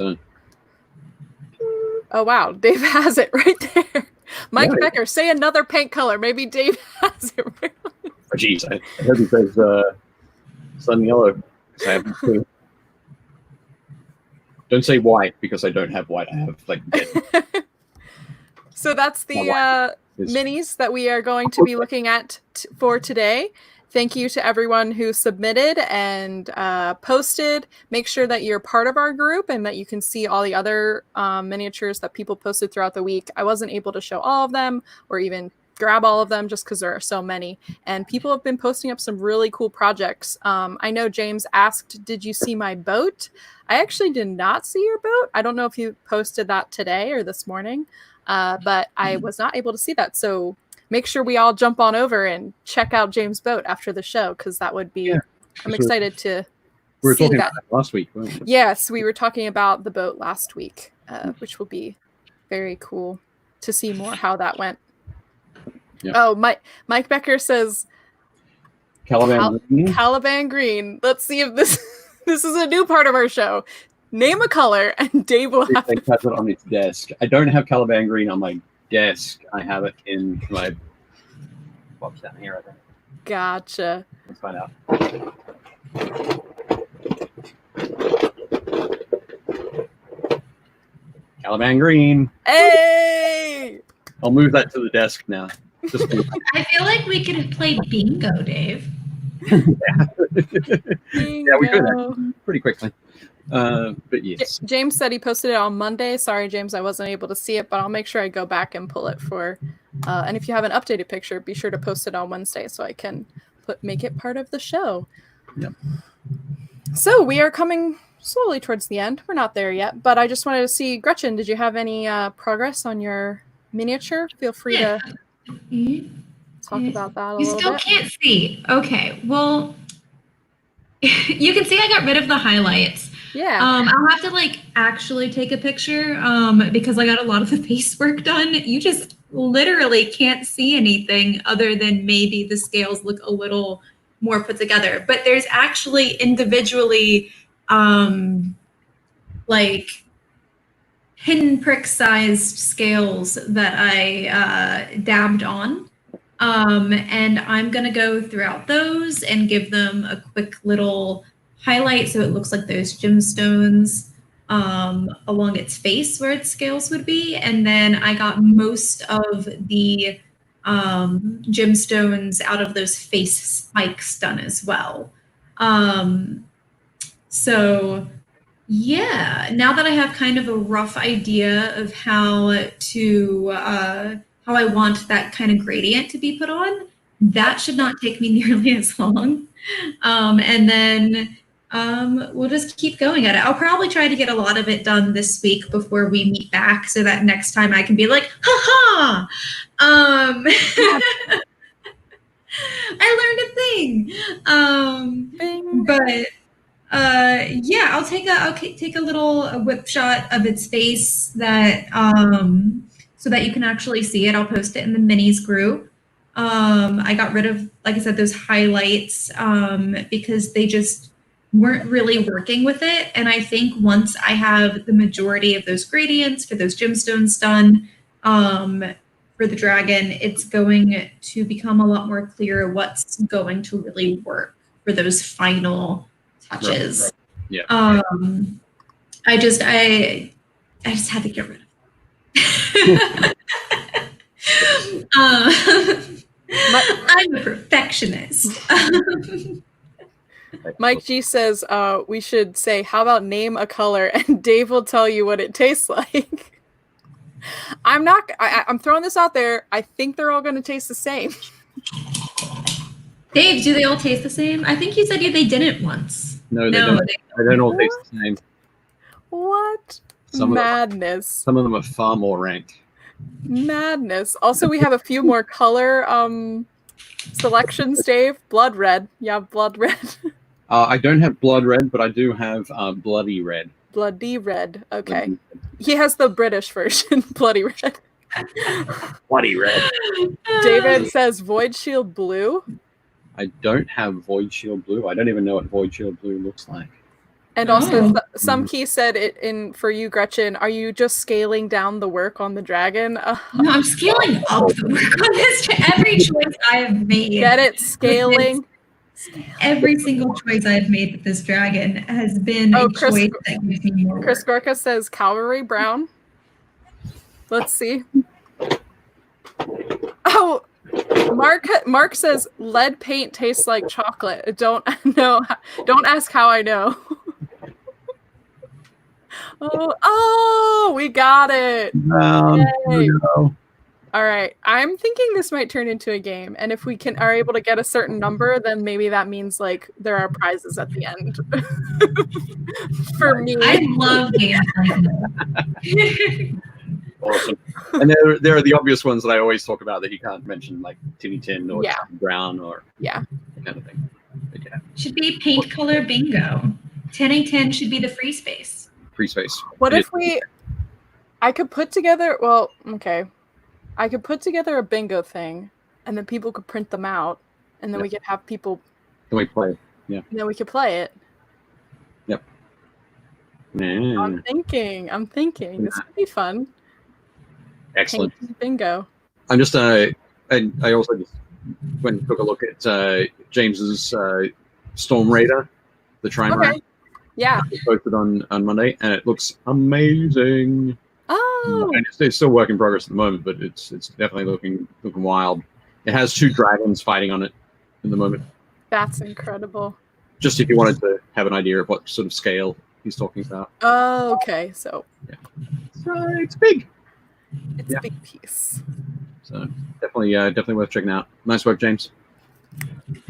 Speaker 1: Oh wow, Dave has it right there. Mike Becker, say another paint color. Maybe Dave has it. Really.
Speaker 3: Oh, geez, I heard he says sun yellow. Don't say white because I don't have white. I have like.
Speaker 1: So that's the minis that we are going to be looking at for today. Thank you to everyone who submitted and posted. Make sure that you're part of our group and that you can see all the other miniatures that people posted throughout the week. I wasn't able to show all of them or even grab all of them just because there are so many. And people have been posting up some really cool projects. I know James asked, did you see my boat? I actually did not see your boat. I don't know if you posted that today or this morning, but I was not able to see that. So make sure we all jump on over and check out James' boat after the show, because that would be, I'm excited to
Speaker 3: we were
Speaker 1: see
Speaker 3: talking
Speaker 1: that.
Speaker 3: about that last week, weren't we?
Speaker 1: Yes, we were talking about the boat last week, which will be very cool to see more how that went. Yeah. Oh, Mike Becker says Caliban Green. Let's see if this is a new part of our show. Name a color, and Dave will have
Speaker 3: it on its desk. I don't have Caliban Green on my desk. I have it in my box down here, I think.
Speaker 1: Gotcha.
Speaker 3: Let's find out. Caliban Green.
Speaker 1: Hey!
Speaker 3: I'll move that to the desk now.
Speaker 2: I feel like we could play bingo, Dave.
Speaker 1: Bingo.
Speaker 3: Yeah, we could actually, pretty quickly. But yes.
Speaker 1: James said he posted it on Monday. Sorry, James, I wasn't able to see it, but I'll make sure I go back and pull it for. And if you have an updated picture, be sure to post it on Wednesday so I can make it part of the show.
Speaker 3: Yep.
Speaker 1: So we are coming slowly towards the end. We're not there yet, but I just wanted to see, Gretchen, did you have any progress on your miniature? Feel free to talk about that a little bit.
Speaker 2: You still can't see. Okay, well, You can see I got rid of the highlights.
Speaker 1: Yeah.
Speaker 2: I'll have to like actually take a picture because I got a lot of the face work done. You just literally can't see anything other than maybe the scales look a little more put together. But there's actually individually like pinprick sized scales that I dabbed on. And I'm going to go throughout those and give them a quick little highlight so it looks like those gemstones along its face where its scales would be. And then I got most of the gemstones out of those face spikes done as well. So yeah, now that I have kind of a rough idea of how I want that kind of gradient to be put on, that should not take me nearly as long. And then we'll just keep going at it. I'll probably try to get a lot of it done this week before we meet back so that next time I can be like, ha ha! I learned a thing. But yeah, I'll take a little whip shot of its face that so that you can actually see it. I'll post it in the minis group. I got rid of, like I said, those highlights because they just weren't really working with it. And I think once I have the majority of those gradients for those gemstones done for the dragon, it's going to become a lot more clear what's going to really work for those final touches.
Speaker 3: Right. Yeah.
Speaker 2: I just had to get rid of it. I'm a perfectionist.
Speaker 1: Mike G says we should say, how about name a color and Dave will tell you what it tastes like. I'm throwing this out there. I think they're all going to taste the same.
Speaker 2: Dave, do they all taste the same? I think you said they didn't once.
Speaker 3: No, they don't. They don't all taste the same.
Speaker 1: What? Madness.
Speaker 3: Some of them are far more rank.
Speaker 1: Madness. Also, we have a few more color selections, Dave. Blood red. Yeah, blood red.
Speaker 3: I don't have blood red, but I do have bloody red.
Speaker 1: Bloody red. Okay. He has the British version. Bloody red.
Speaker 3: Bloody red.
Speaker 1: David says Void Shield blue.
Speaker 3: I don't have Void Shield blue. I don't even know what Void Shield blue looks like.
Speaker 1: And also, some key said it for you, Gretchen. Are you just scaling down the work on the dragon?
Speaker 2: No, I'm scaling up the work on this. Every choice I have made.
Speaker 1: Get it? Scaling.
Speaker 2: Every single choice I've made with this dragon has been a choice that gives me more work.
Speaker 1: Chris Gorka says cavalry brown. Let's see. Oh, Mark says lead paint tastes like chocolate. Don't ask how I know. Oh, we got it. All right. I'm thinking this might turn into a game, and if we are able to get a certain number, then maybe that means like there are prizes at the end. For me,
Speaker 2: I love games like that.
Speaker 3: Awesome. And there are the obvious ones that I always talk about that you can't mention, like Timmy Tin or Brown or that kind of thing. But yeah.
Speaker 2: Should be paint color bingo. 10/10 should be the free space.
Speaker 3: Free space.
Speaker 1: What if I could put together, I could put together a bingo thing, and then people could print them out, and then we could have people.
Speaker 3: Then we play it. Yeah.
Speaker 1: And then we could play it.
Speaker 3: Yep.
Speaker 1: I'm thinking. This would be fun.
Speaker 3: Excellent.
Speaker 1: Bingo.
Speaker 3: I'm just I also just went and took a look at James's Storm Raider, the Train Raider.
Speaker 1: Yeah.
Speaker 3: It's posted on Monday, and it looks amazing.
Speaker 1: Oh.
Speaker 3: And it's still work in progress at the moment, but it's definitely looking wild. It has 2 dragons fighting on it at the moment.
Speaker 1: That's incredible.
Speaker 3: Just if you wanted to have an idea of what sort of scale he's talking about.
Speaker 1: Oh, okay. So
Speaker 3: it's big.
Speaker 1: It's a big piece.
Speaker 3: So definitely worth checking out. Nice work, James.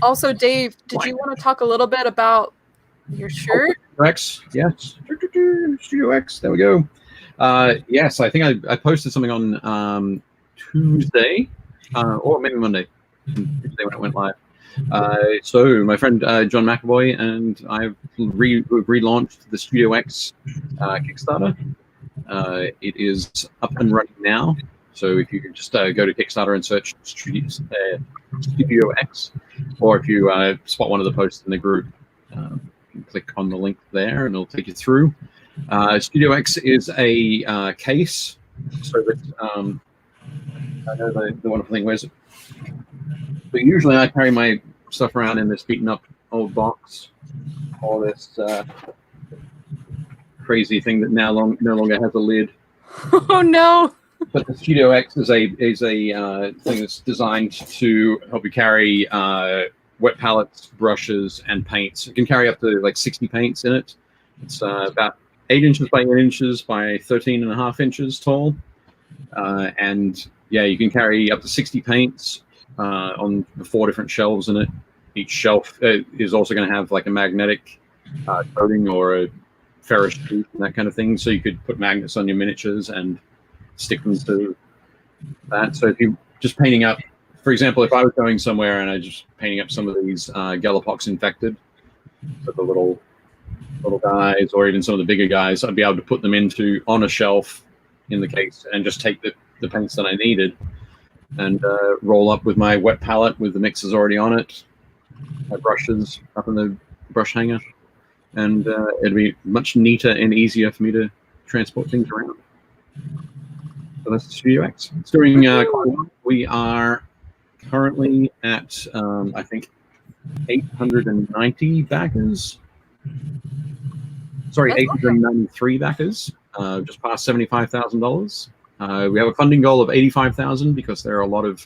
Speaker 1: Also, Dave, did you want to talk a little bit about your shirt?
Speaker 3: X, yes. Studio X. There we go. Yes, I think I posted something on Tuesday, or maybe Monday. Tuesday when it went live. So my friend John McAvoy and I've relaunched the Studio X Kickstarter. It is up and running now. So if you can just go to Kickstarter and search Studio X, or if you spot one of the posts in the group, you can click on the link there and it'll take you through. Studio X is a case, so that I know the wonderful thing. Where's it? But usually I carry my stuff around in this beaten up old box, or this crazy thing that now no longer has a lid.
Speaker 1: Oh no!
Speaker 3: But the Studio X is a thing that's designed to help you carry wet palettes, brushes, and paints. You can carry up to like 60 paints in it. It's about 8 inches by 8 inches by 13.5 inches tall, and yeah, you can carry up to 60 paints on the 4 different shelves in it. Each shelf is also going to have like a magnetic coating or a ferrous sheet and that kind of thing. So you could put magnets on your miniatures and stick them to that. So if you're just painting up, for example, if I was going somewhere and I just painting up some of these Galapox infected, so the little guys, or even some of the bigger guys, I'd be able to put them on a shelf in the case and just take the paints that I needed and roll up with my wet palette with the mixers already on it, my brushes up in the brush hanger, and it'd be much neater and easier for me to transport things around. So that's the Studio X. It's doing quite well. We are currently at, I think, 890 backers. Sorry, 893 backers, just past $75,000. We have a funding goal of 85,000 because there are a lot of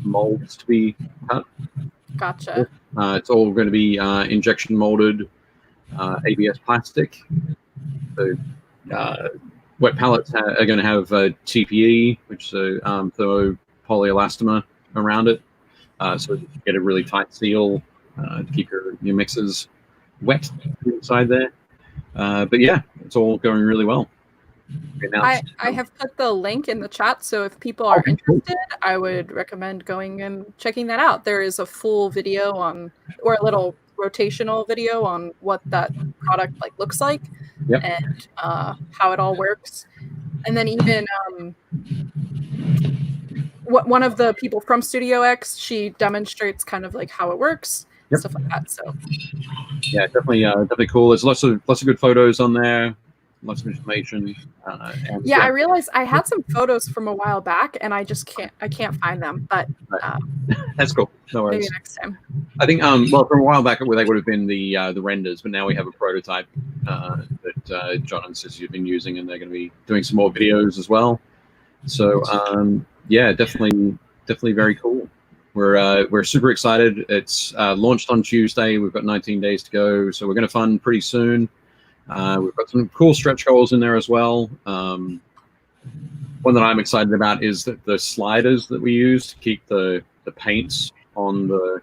Speaker 3: molds to be cut.
Speaker 1: Gotcha.
Speaker 3: It's all going to be injection molded ABS plastic. So wet palettes are going to have TPE, which is thermopolyelastomer around it, so you get a really tight seal to keep your mixes wet inside there. But yeah, it's all going really well.
Speaker 1: I have put the link in the chat, so if people are interested, I would recommend going and checking that out. There is a full video or a little rotational video on what that product looks like,
Speaker 3: yep,
Speaker 1: and how it all works. And then even one of the people from Studio X, she demonstrates kind of like how it works,
Speaker 3: yep,
Speaker 1: stuff like that. So
Speaker 3: yeah, definitely cool. There's lots of good photos on there. Lots of information. And
Speaker 1: yeah, I realized I had some photos from a while back, and I can't find them. But
Speaker 3: that's cool. No worries.
Speaker 1: Maybe next time.
Speaker 3: I think well, from a while back, they would have been the renders, but now we have a prototype that John and Sissy have been using, and they're going to be doing some more videos as well. So yeah, definitely very cool. We're super excited. It's launched on Tuesday. We've got 19 days to go, so we're going to fund pretty soon. We've got some cool stretch goals in there as well. One that I'm excited about is that the sliders that we use to keep the paints on the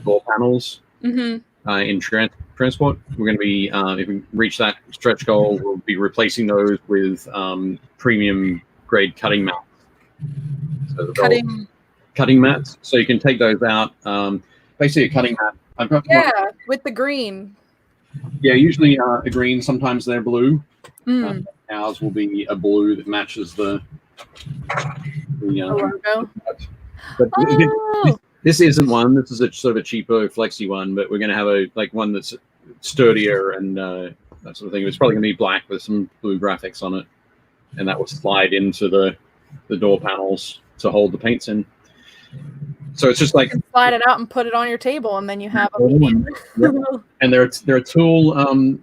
Speaker 3: door panels in transport. We're going to be, if we reach that stretch goal, we'll be replacing those with premium grade cutting mats. So cutting mats. So you can take those out. Basically, a cutting mat. I've got
Speaker 1: with the green.
Speaker 3: Yeah, usually a green. Sometimes they're blue. Ours will be a blue that matches the
Speaker 1: logo.
Speaker 3: But this isn't one. This is a sort of a cheaper, flexy one. But we're going to have one that's sturdier and that sort of thing. It's probably going to be black with some blue graphics on it, and that will slide into the door panels to hold the paints in. So it's just like
Speaker 1: you can slide it out and put it on your table, and then you have a
Speaker 3: and there are tool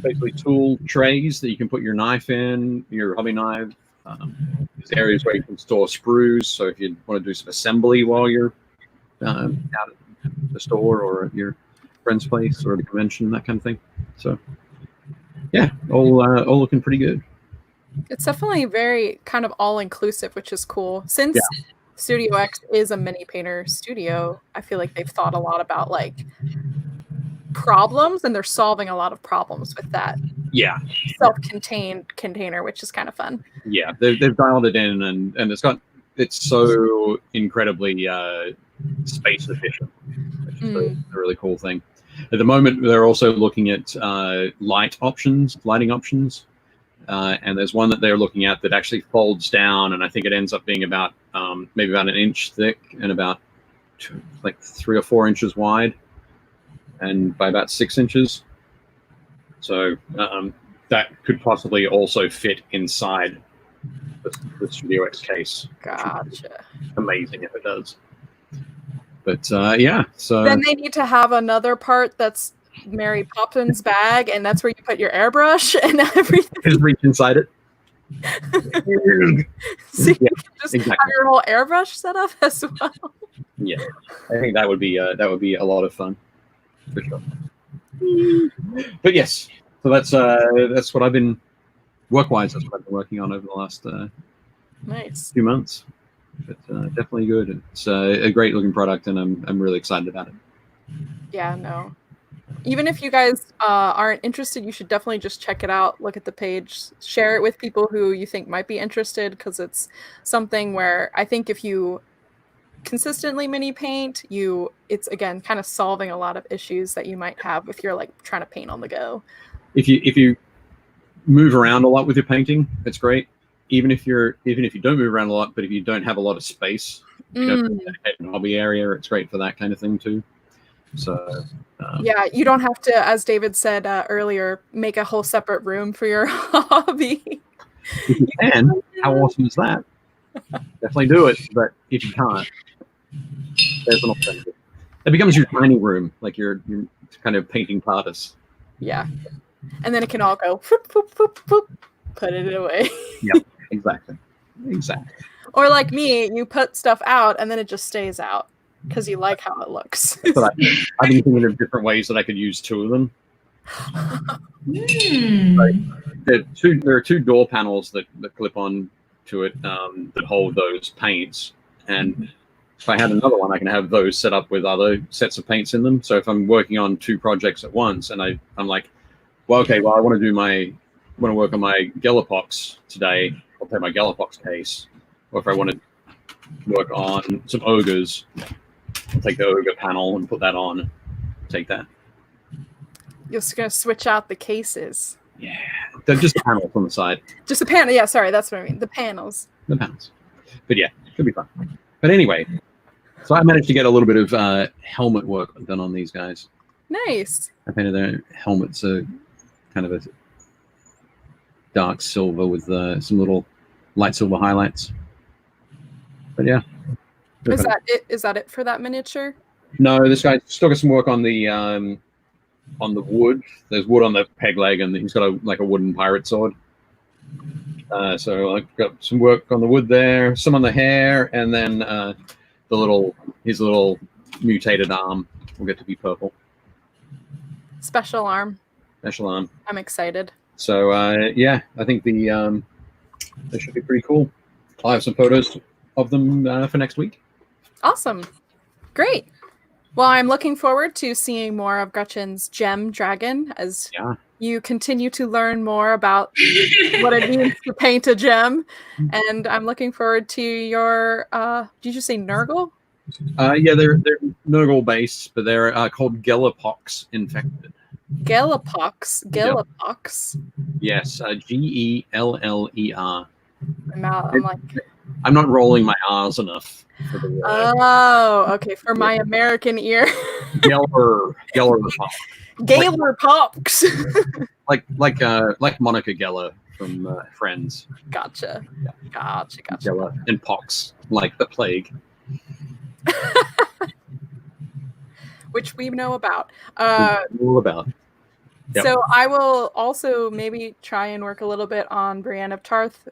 Speaker 3: basically tool trays that you can put your knife in, your hobby knife. There's areas where you can store sprues. So if you want to do some assembly while you're out at the store or at your friend's place or the convention, that kind of thing. So yeah, all looking pretty good.
Speaker 1: It's definitely very kind of all-inclusive, which is cool. Since Studio X is a mini painter studio, I feel like they've thought a lot about problems, and they're solving a lot of problems with that.
Speaker 3: Yeah,
Speaker 1: self-contained container, which is kind of fun.
Speaker 3: Yeah, they've dialed it in, and it's so incredibly space efficient, which is a really cool thing. At the moment, they're also looking at lighting options. And there's one that they're looking at that actually folds down, and I think it ends up being about maybe about an inch thick and about 3 or 4 inches wide, and by about 6 inches. So that could possibly also fit inside the Studio X case.
Speaker 1: Gotcha.
Speaker 3: Amazing if it does. But yeah, so
Speaker 1: then they need to have another part that's Mary Poppins bag, and that's where you put your airbrush and everything.
Speaker 3: Just reach inside it.
Speaker 1: So you can just have your whole airbrush set up as well.
Speaker 3: Yeah, I think that would be a lot of fun, for sure. But yes, so that's what I've been work-wise. That's what I've been working on over the last
Speaker 1: nice
Speaker 3: few months. But definitely good. It's a great looking product, and I'm really excited about it.
Speaker 1: Yeah, no. Even if you guys aren't interested, you should definitely just check it out, look at the page, share it with people who you think might be interested, because it's something where I think if you consistently mini paint, it's again kind of solving a lot of issues that you might have if you're like trying to paint on the go. If
Speaker 3: you move around a lot with your painting, it's great. Even if you don't move around a lot, but if you don't have a lot of space, you know, a hobby area, it's great for that kind of thing too. So
Speaker 1: yeah, you don't have to, as David said earlier, make a whole separate room for your hobby.
Speaker 3: If you can, how awesome is that? Definitely do it, but if you can't, there's an alternative. It becomes your tiny room, like your kind of painting TARDIS.
Speaker 1: Yeah, and then it can all go whoop, whoop, whoop, whoop, put it away.
Speaker 3: Yep, exactly.
Speaker 1: Or like me, you put stuff out and then it just stays out because you like how it looks.
Speaker 3: So I've been thinking of different ways that I could use two of them. Like, there are two door panels that clip on to it that hold those paints, and if I had another one, I can have those set up with other sets of paints in them. So if I'm working on two projects at once, and I'm like, well, okay, well, I want to work on my 𝙀𝙧𝙀𝙀 today, I'll take my 𝙀𝙧𝙀 case. Or if I want to work on some ogres, I'll take the ogre panel and put that on. Take that.
Speaker 1: You're just gonna switch out the cases.
Speaker 3: Yeah, they're just panels on the side.
Speaker 1: Just the panel. Yeah, sorry, that's what I mean. The panels.
Speaker 3: The panels. But yeah, should be fun. But anyway, so I managed to get a little bit of helmet work done on these guys.
Speaker 1: Nice.
Speaker 3: I painted their helmets kind of a dark silver with some little light silver highlights. But yeah.
Speaker 1: Is that it? Is that it for that miniature?
Speaker 3: No, this guy still got some work on the wood. There's wood on the peg leg, and he's got a wooden pirate sword. So I've got some work on the wood there, some on the hair, and then his little mutated arm will get to be purple.
Speaker 1: Special arm.
Speaker 3: Special arm.
Speaker 1: I'm excited.
Speaker 3: So yeah, I think they should be pretty cool. I'll have some photos of them for next week.
Speaker 1: Awesome. Great. Well, I'm looking forward to seeing more of Gretchen's gem dragon as you continue to learn more about what it means to paint a gem. And I'm looking forward to your, did you say Nurgle?
Speaker 3: Yeah, they're Nurgle based, but they're called 𝙀𝙧𝙀𝙀 infected.
Speaker 1: 𝙀𝙧𝙀𝙀.
Speaker 3: Yes, �GELLER.
Speaker 1: I'm
Speaker 3: not rolling my R's enough. For the,
Speaker 1: oh, okay. For my American ear.
Speaker 3: 𝙀𝙀𝙀𝙀.
Speaker 1: 𝙀𝙧𝙀𝙀.
Speaker 3: like Monica Geller from Friends.
Speaker 1: Gotcha.
Speaker 3: Yeah.
Speaker 1: Gotcha.
Speaker 3: Geller and pox, like the plague.
Speaker 1: Which we know about.
Speaker 3: All about. Yep.
Speaker 1: So I will also maybe try and work a little bit on Brienne of Tarth,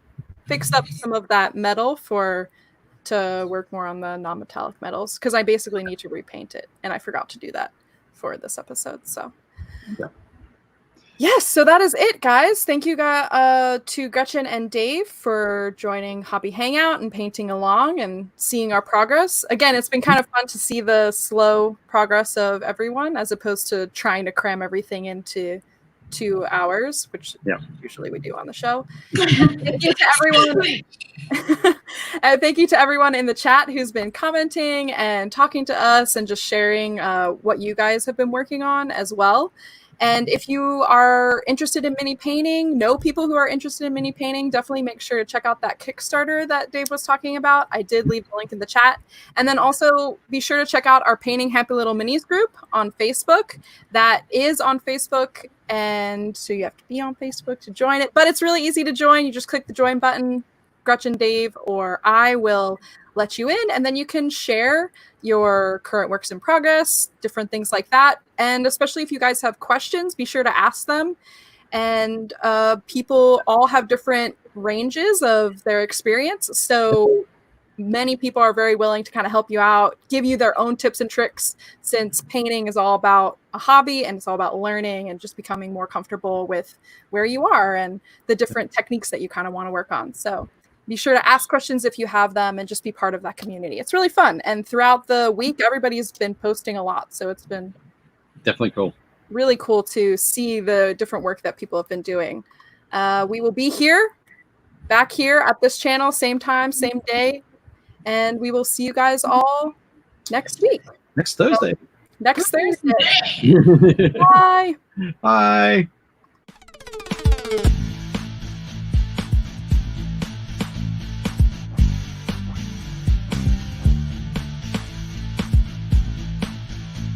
Speaker 1: fix up some of that metal to work more on the non-metallic metals, because I basically need to repaint it, and I forgot to do that for this episode. So yes, so that is it, guys. Thank you to Gretchen and Dave for joining Hobby Hangout and painting along and seeing our progress. Again, it's been kind of fun to see the slow progress of everyone as opposed to trying to cram everything into 2 hours, which
Speaker 3: Yeah.
Speaker 1: usually we do on the show. Thank you to everyone. And thank you to everyone in the chat who's been commenting and talking to us and just sharing what you guys have been working on as well. And if you are interested in mini painting, know people who are interested in mini painting, definitely make sure to check out that Kickstarter that Dave was talking about. I did leave the link in the chat. And then also be sure to check out our Painting Happy Little Minis group on Facebook. That is on Facebook. And so you have to be on Facebook to join it. But it's really easy to join. You just click the join button. Gretchen, Dave, or I will let you in, and then you can share your current works in progress, different things like that. And especially if you guys have questions, be sure to ask them. And people all have different ranges of their experience. So many people are very willing to kind of help you out, give you their own tips and tricks, since painting is all about a hobby and it's all about learning and just becoming more comfortable with where you are and the different techniques that you kind of want to work on. So be sure to ask questions if you have them and just be part of that community. It's really fun. And throughout the week, everybody's been posting a lot. So it's been
Speaker 3: definitely cool.
Speaker 1: Really cool to see the different work that people have been doing. We will be back here at this channel, same time, same day. And we will see you guys all next week.
Speaker 3: Next Thursday.
Speaker 1: Next Thursday. Bye.
Speaker 3: Bye.